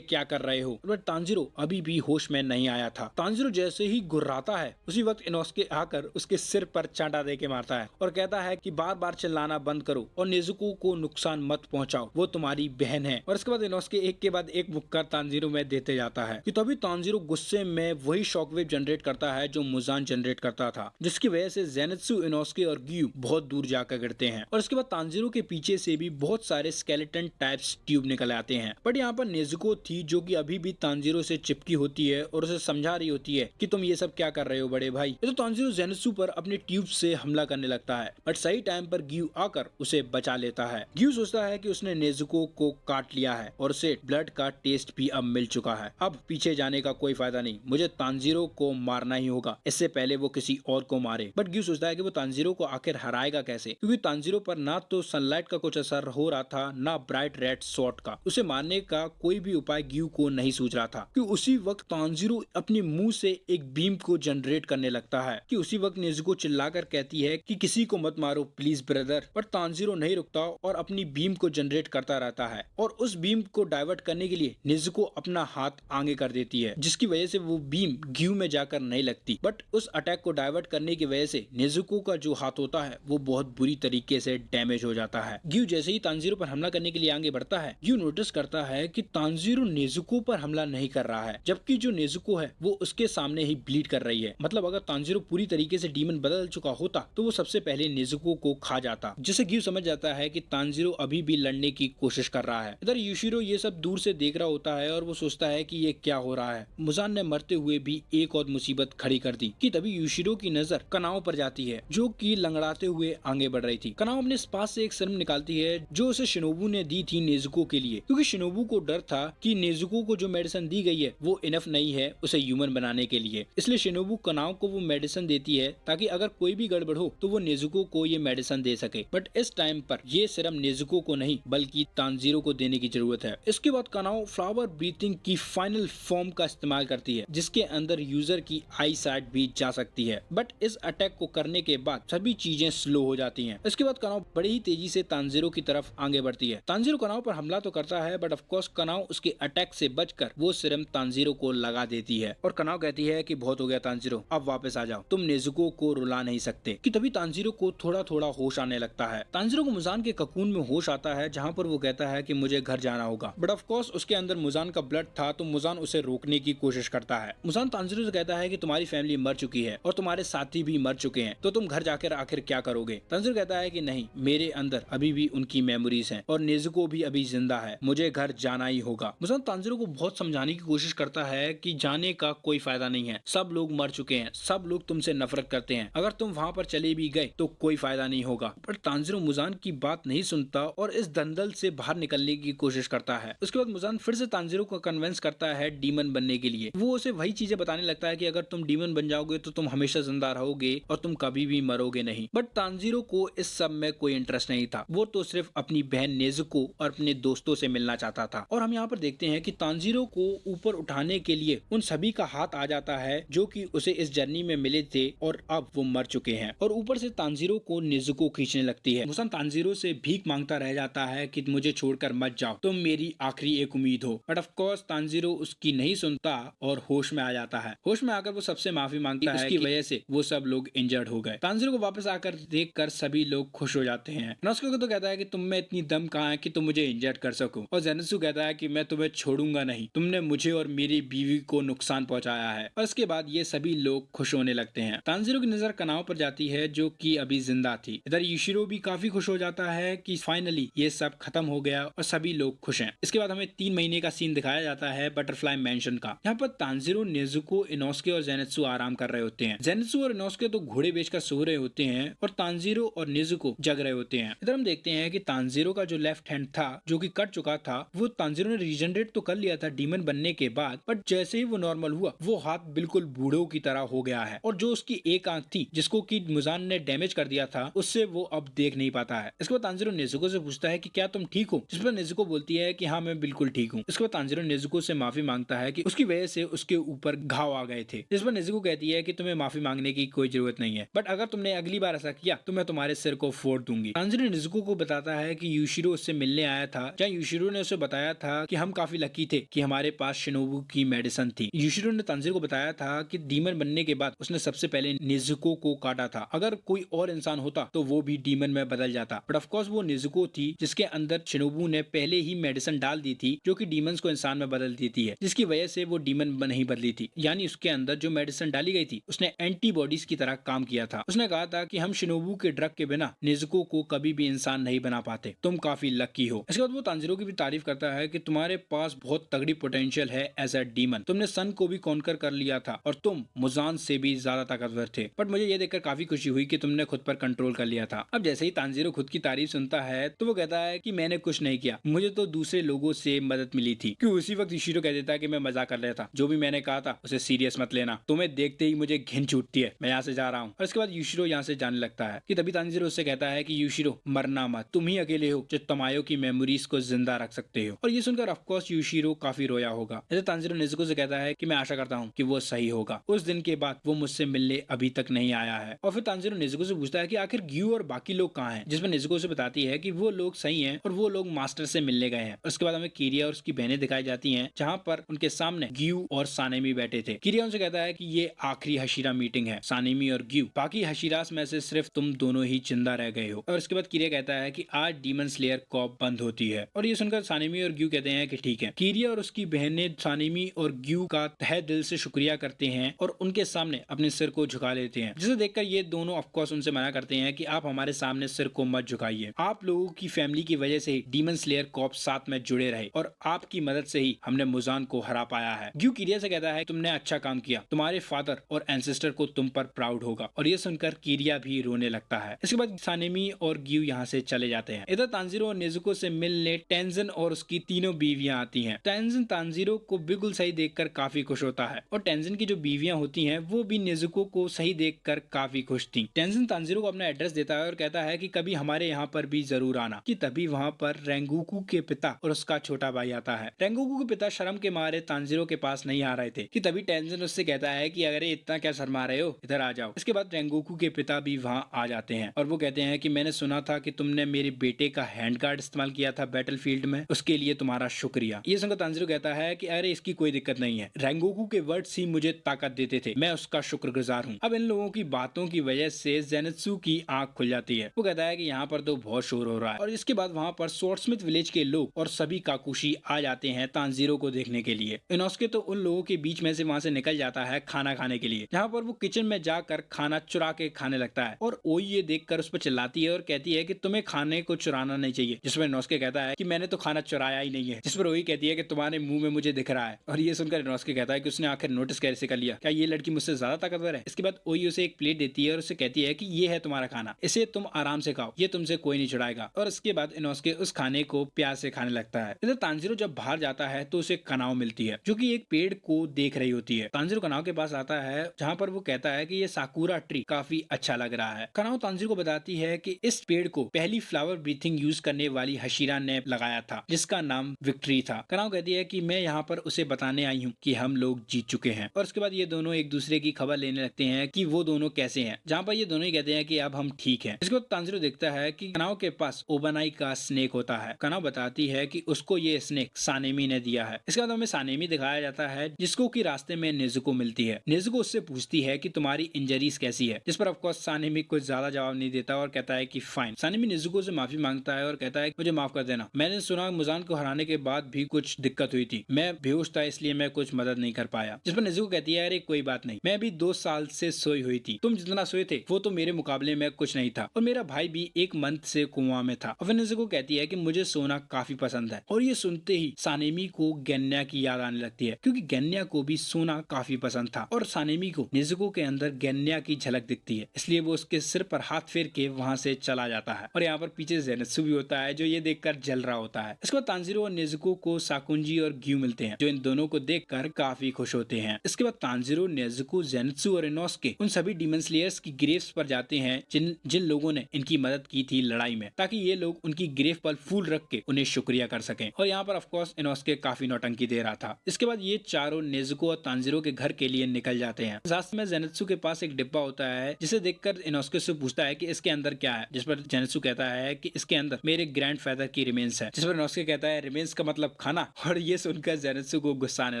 क्या कर रहे हो। बट तांजीरो अभी भी होश में नहीं आया था। तांजीरो जैसे ही गुर्राता है उसी वक्त इनोस्के आकर उसके सिर पर चांटा दे के मारता है और कहता है कि बार बार चिल्लाना बंद करो और नेजुको को नुकसान मत पहुंचाओ, वो तुम्हारी बहन है। और इसके बाद इनोस्के एक के बाद एक मुक्का तांजीरो में देते जाता है कि तभी तांजीरो गुस्से में वही शॉकवेव जनरेट करता है जो मुजान जनरेट करता था, जिसकी वजह से ज़ेनात्सु, इनोस्के और ग्यू बहुत दूर जाकर गिरते हैं। और इसके बाद तांजीरो के पीछे से भी बहुत सारे स्केलेटन टाइप्स ट्यूब निकल आते हैं। बट यहाँ पर नेजुको थी जो कि अभी भी तांजीरो से चिपकी होती है और उसे समझा रही होती है कि तुम ये सब क्या कर रहे हो बड़े भाई। ये तो तांजीरो ज़ेनात्सु पर अपने ट्यूब से हमला करने लगता है, बट सही टाइम पर ग्यू आकर उसे बचा लेता है। ग्यू सोचता है कि उसने नेजुको को काट लिया है और उसे ब्लड का टेस्ट भी अब मिल चुका है, अब पीछे जाने का कोई फायदा नहीं, मुझे तांजीरो को मारना ही होगा, इससे पहले वो किसी और को मारे। बट ग्यू सोचता है कि वो तांजीरो को आखिर हराएगा कैसे, क्योंकि तांजीरो पर ना तो सनलाइट का कुछ असर हो रहा था, ना ब्राइट रेड शॉट का। उसे मारने का कोई भी उपाय ग्यू को नहीं सूझ रहा था कि उसी वक्त तांजीरो अपने मुंह से एक बीम को जनरेट करने लगता है कि उसी वक्त नेजुको चिल्लाकर कहती है कि किसी को मत मारो प्लीज ब्रदर। पर तांजीरो नहीं रुकता और अपनी बीम को जनरेट करता रहता है और उस बीम को डाइवर्ट करने के लिए नेजुको अपना हाथ आगे कर देती है, जिसकी वजह से वो बीम ग्यू में जाकर नहीं लगती। बट उस अटैक को डाइवर्ट करने की वजह से नेजुको का जो हाथ होता है वो बहुत बुरी तरीके से डैमेज हो जाता है। ग्यू जैसे ही तांजीरो पर हमला करने के लिए आगे बढ़ता है, ग्यू नोटिस करता है कि तांजीरो नेजुको पर हमला नहीं कर रहा है, जबकि जो नेजुको है वो उसके सामने ही ब्लीड कर रही है। मतलब अगर तांजीरो पूरी तरीके से डीमन बदल चुका होता तो वो सबसे पहले नेजुको को खा जाता, जिसे ग्यू समझ जाता है कि तांजीरो अभी भी लड़ने की कोशिश कर रहा है। इधर यूशिरो ये सब दूर से देख रहा होता है और वो सोचता है कि ये क्या हो रहा है, मुजान ने मरते हुए भी एक और मुसीबत खड़ी कर दी। कि तभी यूशिरो की नजर कनाओ पर जाती है जो कि लंगड़ाते हुए आगे बढ़ रही थी। कनाओ अपने पास से एक सिरम निकालती है जो उसे शिनोबू ने दी थी नेजुको के लिए, क्योंकि शिनोबू को डर था कि नेजुको को जो मेडिसिन दी गई है वो इनफ नहीं है उसे ह्यूमन बनाने के लिए। इसलिए शिनोबू कनाओ को वो मेडिसिन देती है ताकि अगर कोई भी गड़बड़ हो तो वो नेजुको को ये मेडिसिन दे सके। बट इस टाइम पर ये सिरम नेजुको को नहीं बल्कि तांजीरो को देने की जरूरत है। इसके बाद कनाओ फ्लावर ब्रीथिंग की फाइनल फॉर्म का इस्तेमाल करती है, जिसके अंदर यूजर की आई साइट भी जा सकती है। बट इस अटैक को करने के बाद सभी चीजें स्लो हो जाती हैं। इसके बाद कनाओ बड़ी ही तेजी से तांजीरो की तरफ आगे बढ़ती है। तांजीरो कनाओ पर हमला तो करता है, बट ऑफ कोर्स कनाओ उसके अटैक से बचकर वो सिरम तांजीरो को लगा देती है और कनाओ कहती है कि बहुत हो गया तांजीरो, अब वापस आ जाओ, तुम नेजुको को रुला नहीं सकते। कि तभी तांजीरो को थोड़ा थोड़ा होश आने लगता है। तांजीरो को मुजान के ककून में होश आता है जहाँ पर वो कहता है कि मुझे घर जाना होगा, बट ऑफ कोर्स उसके अंदर मुजान का ब्लड था तो मुजान उसे रोकने की कोशिश करता है। मुजान तांजीरो से कहता है कि तुम्हारी फैमिली मर चुकी है और तुम्हारे साथी भी मर चुके हैं, तो तुम घर जाकर आखिर क्या करोगे। तांजीरो कहता है कि नहीं, मेरे अंदर अभी भी उनकी मेमोरीज हैं और नेजुको भी अभी जिंदा है, मुझे घर जाना ही होगा। मुजान तांजीरो को बहुत समझाने की कोशिश करता है कि जाने का कोई फायदा नहीं है, सब लोग मर चुके हैं, सब लोग तुमसे नफरत करते हैं, अगर तुम वहाँ पर चले भी गए तो कोई फायदा नहीं होगा। पर तांजीरो मुजान की बात नहीं सुनता और इस दंदल से बाहर निकलने की कोशिश करता है। उसके बाद मुजान फिर से तांजीरो को कन्विंस करता है डीमन बनने के लिए। वो उसे वही चीजें बताने लगता है कि अगर तुम डीमन बन जाओगे तो तुम हमेशा जिंदा रहोगे और तुम कभी भी मरोगे नहीं। बट तांजीरो को इस सब में कोई इंटरेस्ट नहीं था, वो तो सिर्फ अपनी बहन नेजुको और अपने दोस्तों से मिलना चाहता था। और हम यहाँ पर देखते हैं कि तांजीरो को ऊपर उठाने के लिए उन सभी का हाथ आ जाता है जो कि उसे इस जर्नी में मिले थे और अब वो मर चुके हैं। और ऊपर से तांजीरो को नेजुको खींचने लगती है। मुजान तांजीरो से भीख मांगता रह जाता है कि मुझे छोड़कर मत जाओ, तुम मेरी आखिरी एक उम्मीद हो। बट ऑफ कोर्स तांजीरो उसकी नहीं सुनता और होश में आ जाता है। होश में आकर वो सबसे माफी मांगता है, इसकी वजह से वो सब लोग इंजर्ड हो गए। तांजीरो को वापस आकर देखकर सभी लोग खुश हो जाते हैं। इनोस्के को तो कहता है कि तुम में इतनी दम कहाँ है कि तुम मुझे इंजर्ड कर सको, और ज़ेनात्सु कहता है कि मैं तुम्हें छोड़ूंगा नहीं, तुमने मुझे और मेरी बीवी को नुकसान पहुंचाया है। और इसके बाद ये सभी लोग खुश होने लगते हैं। तांजीरो की नजर कनाओ पर जाती है जो कि अभी जिंदा थी। इधर यूशिरो भी काफी खुश हो जाता है कि फाइनली ये सब खत्म हो गया और सभी लोग खुश हैं। इसके बाद हमें 3 महीने का सीन दिखाया जाता है बटरफ्लाई मैंशन का। यहाँ पर तांजीरो, नेजुको, इनोस्के और ज़ेनात्सु आराम कर रहे होते हैं। ज़ेनात्सु और इनोस्के तो घोड़े बेचकर सो रहे होते हैं और तांजीरो और नेजुको जग रहे होते हैं। इधर हम हम देखते हैं कि तांजीरो का जो लेफ्ट हैंड था जो कि कट चुका था, वो तांजीरो ने रीजनरेट तो कर लिया था डीमन बनने के बाद, बट जैसे ही वो नॉर्मल हुआ वो हाथ बिल्कुल बूढ़ों की तरह हो गया है और जो उसकी एक आंख थी जिसको कि मुजान ने डैमेज कर दिया था उससे वो अब देख नहीं पाता है। इसके बाद तांजीरो नेजुको से पूछता है कि क्या तुम ठीक हो, जिस पर नेजुको बोलती है कि हाँ मैं बिल्कुल ठीक हूँ। इसके बाद तांजीरो नेजुको से माफी मांगता है कि उसकी वजह से उसके ऊपर घाव आ गए थे, जिस पर नेजुको कहती है कि तुम्हें माफी मांगने की कोई जरूरत नहीं है, बट अगर तुमने अगली बार ऐसा किया तो मैं तुम्हारे सिर को फोड़ दूंगी। तांजीरो नेजुको को बताता है कि यूशिरो उससे मिलने आया था, जहाँ यूशिरो ने उसे बताया था कि हम काफी लकी थे कि हमारे पास शिनोबु की मेडिसिन थी। यूशिरो ने तांजीरो को बताया था कि डीमन बनने के बाद उसने सबसे पहले नेजुको को काटा था, अगर कोई और इंसान होता तो वो भी डीमन में बदल जाता, बट ऑफ कोर्स वो नेजुको थी जिसके अंदर शिनोबु ने पहले ही मेडिसिन डाल दी थी जो कि डीमंस को इंसान में बदल देती है, जिसकी वजह से वो डीमन नहीं बदली थी। यानी उसके अंदर जो मेडिसिन डाली गई थी उसने एंटीबॉडीज की तरह काम किया था। उसने कहा था कि हम शिनोबु के ड्रग के बिना नेजुको को कभी भी इंसान नहीं बना पाते, तुम काफी लकी हो। इसके बाद वो तांजीरो की भी तारीफ करता है कि तुम्हारे पास बहुत तगड़ी पोटेंशियल है एज अ डीमन, तुमने सन को भी कॉन्कर कर लिया था और तुम मुजान से भी ज्यादा ताकतवर थे, बट मुझे ये देखकर काफी खुशी हुई कि तुमने खुद पर कंट्रोल कर लिया था। अब जैसे ही तांजीरो खुद की तारीफ सुनता है तो वो कहता है कि मैंने कुछ नहीं किया, मुझे तो दूसरे लोगों से मदद मिली थी। क्यों उसी वक्त यूशिरो कह देता है कि मैं मजाक कर रहा था, जो भी मैंने कहा था उसे सीरियस मत लेना, तुम्हें देखते ही मुझे घिन छूटती है, मैं यहाँ से जा रहा हूँ। और इसके बाद यूशिरो यहाँ से जाने लगता है कि तभी तांजीरो उससे कहता है कि यूशिरो मरना मत, तुम ही अकेले हो जो तमायो की मेमोरीज को जिंदा रख सकते हो। और ये सुनकर ऑफ कोर्स यूशिरो काफी रोया होगा। जैसे तांजीरो नेजुको से कहता है कि मैं आशा करता हूँ कि वो सही होगा। उस दिन के बाद वो मुझसे मिलने अभी तक नहीं आया है। और फिर तांजीरो नेजुको से पूछता है कि आखिर ग्यू और बाकी लोग कहाँ हैं, जिसमें नेजुको से बताती है कि वो लोग सही हैं और वो लोग मास्टर से मिलने गए हैं। उसके बाद हमें किरिया और उसकी बहनें दिखाई जाती हैं जहाँ पर उनके सामने ग्यू और सानेमी बैठे थे। किरिया उनसे कहता है कि ये आखिरी हशीरा मीटिंग है, सानेमी और ग्यू, बाकी हशीरास में से सिर्फ तुम दोनों ही जिंदा रह गए हो। और उसके बाद किरिया कहता है कि आज डीमन स्लेयर कॉप बंद होती है। और ये सुनकर सानेमी और ग्यू कहते हैं कि ठीक है। किरिया और उसकी बहनें सानेमी और ग्यू का तहे दिल से शुक्रिया करते हैं और उनके सामने अपने सिर को झुका लेते हैं, जिसे देखकर ये दोनों ऑफकोर्स उनसे मना करते हैं कि आप हमारे सामने सिर को मत झुकाइए, आप लोगों की फैमिली की वजह से डीमन स्लेयर कॉप साथ में जुड़े रहे और आपकी मदद से ही हमने मुजान को हरा पाया है। ग्यू किरिया से कहता है तुमने अच्छा काम किया, तुम्हारे फादर और एंसेस्टर को तुम पर प्राउड होगा। और ये सुनकर किरिया भी रोने लगता है। इसके बाद सानेमी और ग्यू यहाँ से चले जाते हैं। इधर तांजीरो और नेजुको से मिलने टेंजन और उसकी तीनों बीवियां आती हैं। टेंजन तांजीरो को बिल्कुल सही देखकर काफी खुश होता है और टेंजन की जो बीवियां होती हैं वो भी नेजुको को सही देखकर काफी खुश थी। टेंजन तांजीरो को अपना एड्रेस देता है और कहता है कि कभी हमारे यहाँ पर भी जरूर आना। कि तभी वहाँ पर रेंगुकू के पिता और उसका छोटा भाई आता है। रेंगुकू के पिता शर्म के मारे तांजीरो के पास नहीं आ रहे थे कि तभी टेंजन उससे कहता है कि अरे इतना क्या शर्मा रहे हो, इधर आ जाओ। इसके बाद रेंगुकू के पिता भी वहाँ आ जाते हैं और वो कहते हैं कि मैंने सुना था कि तुमने मेरे बेटे का हैंड गार्ड इस्तेमाल किया था बैटलफील्ड में, उसके लिए तुम्हारा शुक्रिया। ये सुनकर तांजीरो कहता है कि अरे इसकी कोई दिक्कत नहीं है, रेंगुकू के वर्ड्स ही मुझे ताकत देते थे, मैं उसका शुक्रगुजार हूँ। अब इन लोगों की बातों की वजह से जेनित्सु की आंख खुल जाती है। वो कहता है कि यहाँ पर तो बहुत शोर हो रहा है। और इसके बाद वहाँ पर स्वॉर्डस्मिथ विलेज के लोग और सभी काकुशी आ जाते हैं तांजीरो को देखने के लिए। इनोस्के तो उन लोगों के बीच में से वहाँ से निकल जाता है खाना खाने के लिए, जहाँ पर वो किचन में जाकर खाना चुरा के खाने लगता है और ओई ये देखकर उस पर चिल्लाती है और कहती है कि तुम्हें खाने को चुराना नहीं चाहिए, जिसमें इनोस्के कहता है कि मैंने तो खाना चुराया ही नहीं है, जिस पर ओई कहती है कि तुम्हारे मुंह में मुझे दिख रहा है। और ये सुनकर इनोस्के कहता है कि उसने आखिर नोटिस कैसे कर लिया, क्या ये लड़की मुझसे ज्यादा ताकतवर है। इसके बाद ओई उसे एक प्लेट देती है और उसे कहती है कि ये है तुम्हारा खाना, इसे तुम आराम से खाओ, ये तुमसे कोई नहीं छुड़ाएगा। और इसके बाद इनोस्के उस खाने को प्यार से खाने लगता है। इधर तांजीरो जब बाहर जाता है तो उसे कनाव मिलती है जो कि एक पेड़ को देख रही होती है। तांजीरो कनाव के पास आता है जहाँ पर वो कहता है कि ये साकुरा ट्री काफी अच्छा लग रहा है। कनाव तांजीरो को बताती है कि इस पेड़ को पहली फ्लावर ब्रीथिंग यूज करने वाली हशीरा ने लगाया था जिसका नाम विक्ट्री था। कनाव कहती है कि मैं यहाँ पर उसे बताने आई हूँ कि हम लोग जीत चुके हैं। और उसके बाद ये दोनों एक दूसरे की खबर लेने लगते हैं कि वो दोनों कैसे हैं, जहाँ पर ये दोनों ही कहते हैं कि अब हम ठीक हैं। इसके बाद तांजीरो देखता है कि कनाव के पास ओबनाई का स्नेक होता है। कनाव बताती है कि उसको ये स्नेक सानेमी ने दिया है। इसके बाद हमें सानेमी दिखाया जाता है जिसको कि रास्ते में नेजुको मिलती है। नेजुको उससे पूछती है कि तुम्हारी इंजरीज कैसी है, जिस पर ऑफकोर्स सानेमी कुछ ज्यादा जवाब नहीं देता और कहता है कि फाइन। सानेमी नेजुको से माफी मांगता है और कहता है मुझे माफ कर देना, मैंने सुना मुजान को हराने के बाद भी कुछ दिक्कत हुई थी, मैं बेहोश था इसलिए मैं कुछ मदद नहीं कर पाया। जिस पर नेजुको कहती है अरे कोई बात नहीं, मैं भी 2 साल से सोई हुई थी, तुम जितना सोए थे वो तो मेरे मुकाबले में कुछ नहीं था और मेरा भाई भी 1 मंथ से कुआं में था। और फिर नेजुको कहती है कि मुझे सोना काफी पसंद है। और ये सुनते ही सानेमी को गेन्या की याद आने लगती है क्योंकि गेन्या को भी सोना काफी पसंद था और सानेमी को नेजुको के अंदर गेन्या की झलक दिखती है, इसलिए वो उसके सिर पर हाथ फेर के वहाँ से चला जाता है। और यहाँ पर पीछे जेनेत्सु भी होता है जो ये देखकर जल रहा होता है। इसके बाद तांजीरो और नेजुको को साकुंजी और ग्यू मिलते हैं जो इन दोनों को देखकर काफी खुश होते हैं। इसके बाद तांजीरो, नेजुको, जेनेत्सु और इनोस्के उन सभी डीमन स्लेयर्स की ग्रेव्स पर जाते हैं जिन लोगों ने इनकी मदद की थी लड़ाई में, ताकि ये लोग उनकी ग्रेव पर फूल रख के उन्हें शुक्रिया कर सकें। और यहाँ पर ऑफ कोर्स इनोस्के काफी नौटंकी दे रहा था। इसके बाद ये चारों नेजुको और तांजीरो के घर के लिए निकल जाते हैं। रास्ते में जेनेत्सु के पास एक डिब्बा होता है जिसे देखकर इनोस्के से पूछता है कि इसके अंदर क्या है, जिस पर जेनेत्सु कहता है कि इसके अंदर मेरे ग्रैंडफादर की रिमेन्स है, जिस पर इनोस्के कहता है रिमेन्स का मतलब खाना, और ये सुनकर जेनेत्सु को गुस्सा आने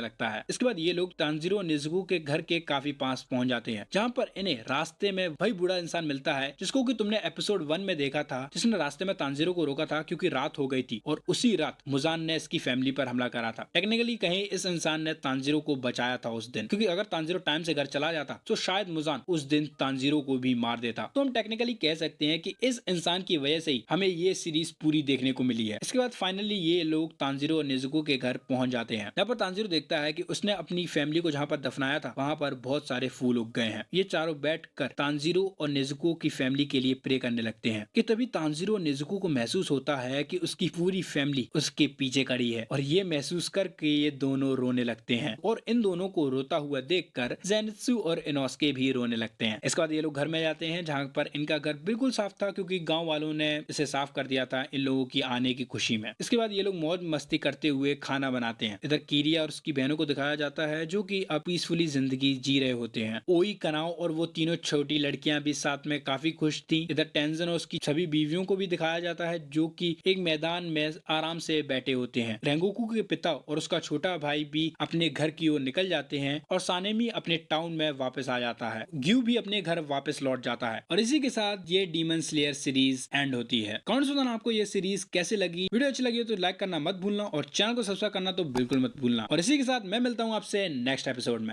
लगता है। इसके बाद ये लोग तांजीरो और नेजुको के घर के काफी पास पहुंच जाते हैं, जहाँ पर इन्हें रास्ते में वही बूढ़ा इंसान मिलता है जिसको कि तुमने एपिसोड 1 में देखा था, जिसने रास्ते में तांजीरो को रोका था क्योंकि रात हो गई थी और उसी रात मुजान ने इसकी फैमिली पर हमला करा था। टेक्निकली कहीं इस इंसान ने तांजीरो को बचाया था उस दिन, क्योंकि अगर तांजीरो टाइम से घर चला जाता तो शायद मुजान उस दिन तांजीरो को भी मार देता। तो हम टेक्निकली कह सकते हैं कि इस इंसान की वजह से ही हमें ये सीरीज पूरी देखने को मिली है। इसके बाद फाइनली ये लोग तांजीरो और नेजुको के घर पहुंच जाते हैं। यहाँ पर तांजीरो देखता है कि उसने अपनी फैमिली को जहाँ पर दफनाया था वहाँ पर बहुत सारे फूल उग गए हैं। ये चारों बैठकर तांजीरो और नेजुको की फैमिली के लिए प्रे करने लगते हैं कि तभी तांजीरो और नेजुको को महसूस होता है कि उसकी पूरी फैमिली उसके पीछे खड़ी है, और ये महसूस करके ये दोनों रोने लगते हैं। और इन दोनों को रोता हुआ देखकर जेनेत्सु और इनोस्के भी रोने लगते हैं। इसके बाद ये लोग घर में जाते हैं जहाँ पर इनका घर बिल्कुल साफ था, क्योंकि गाँव वालों ने इसे साफ कर दिया था इन लोगों की आने की खुशी में। इसके बाद ये लोग मौज मस्ती करते हुए खाना बनाते हैं। इधर किरिया और उसकी बहनों को दिखाया जाता है जो कि अब पीसफुली जिंदगी जी रहे होते हैं। ओई, कनाओ और वो तीनों छोटी लड़कियां भी साथ में काफी खुश थी। इधर टेंजन और उसकी सभी बीवियों को भी दिखाया जाता है जो कि एक मैदान में आराम से बैठे होते हैं। रेंगोकू के पिता और उसका छोटा भाई भी अपने घर की ओर निकल जाते हैं और सानेमी अपने टाउन में वापस आ जाता है। ग्यू भी अपने घर वापस लौट जाता है। और इसी के साथ ये डीमन स्लेयर सीरीज एंड होती है। कमेंट्स में बताना आपको ये सीरीज कैसे लगी। वीडियो अच्छी लगी हो तो लाइक करना मत भूलना और चैनल को सब्सक्राइब करना तो बिल्कुल मत भूलना। और इसी के साथ मैं मिलता हूँ आपसे नेक्स्ट एपिसोड में।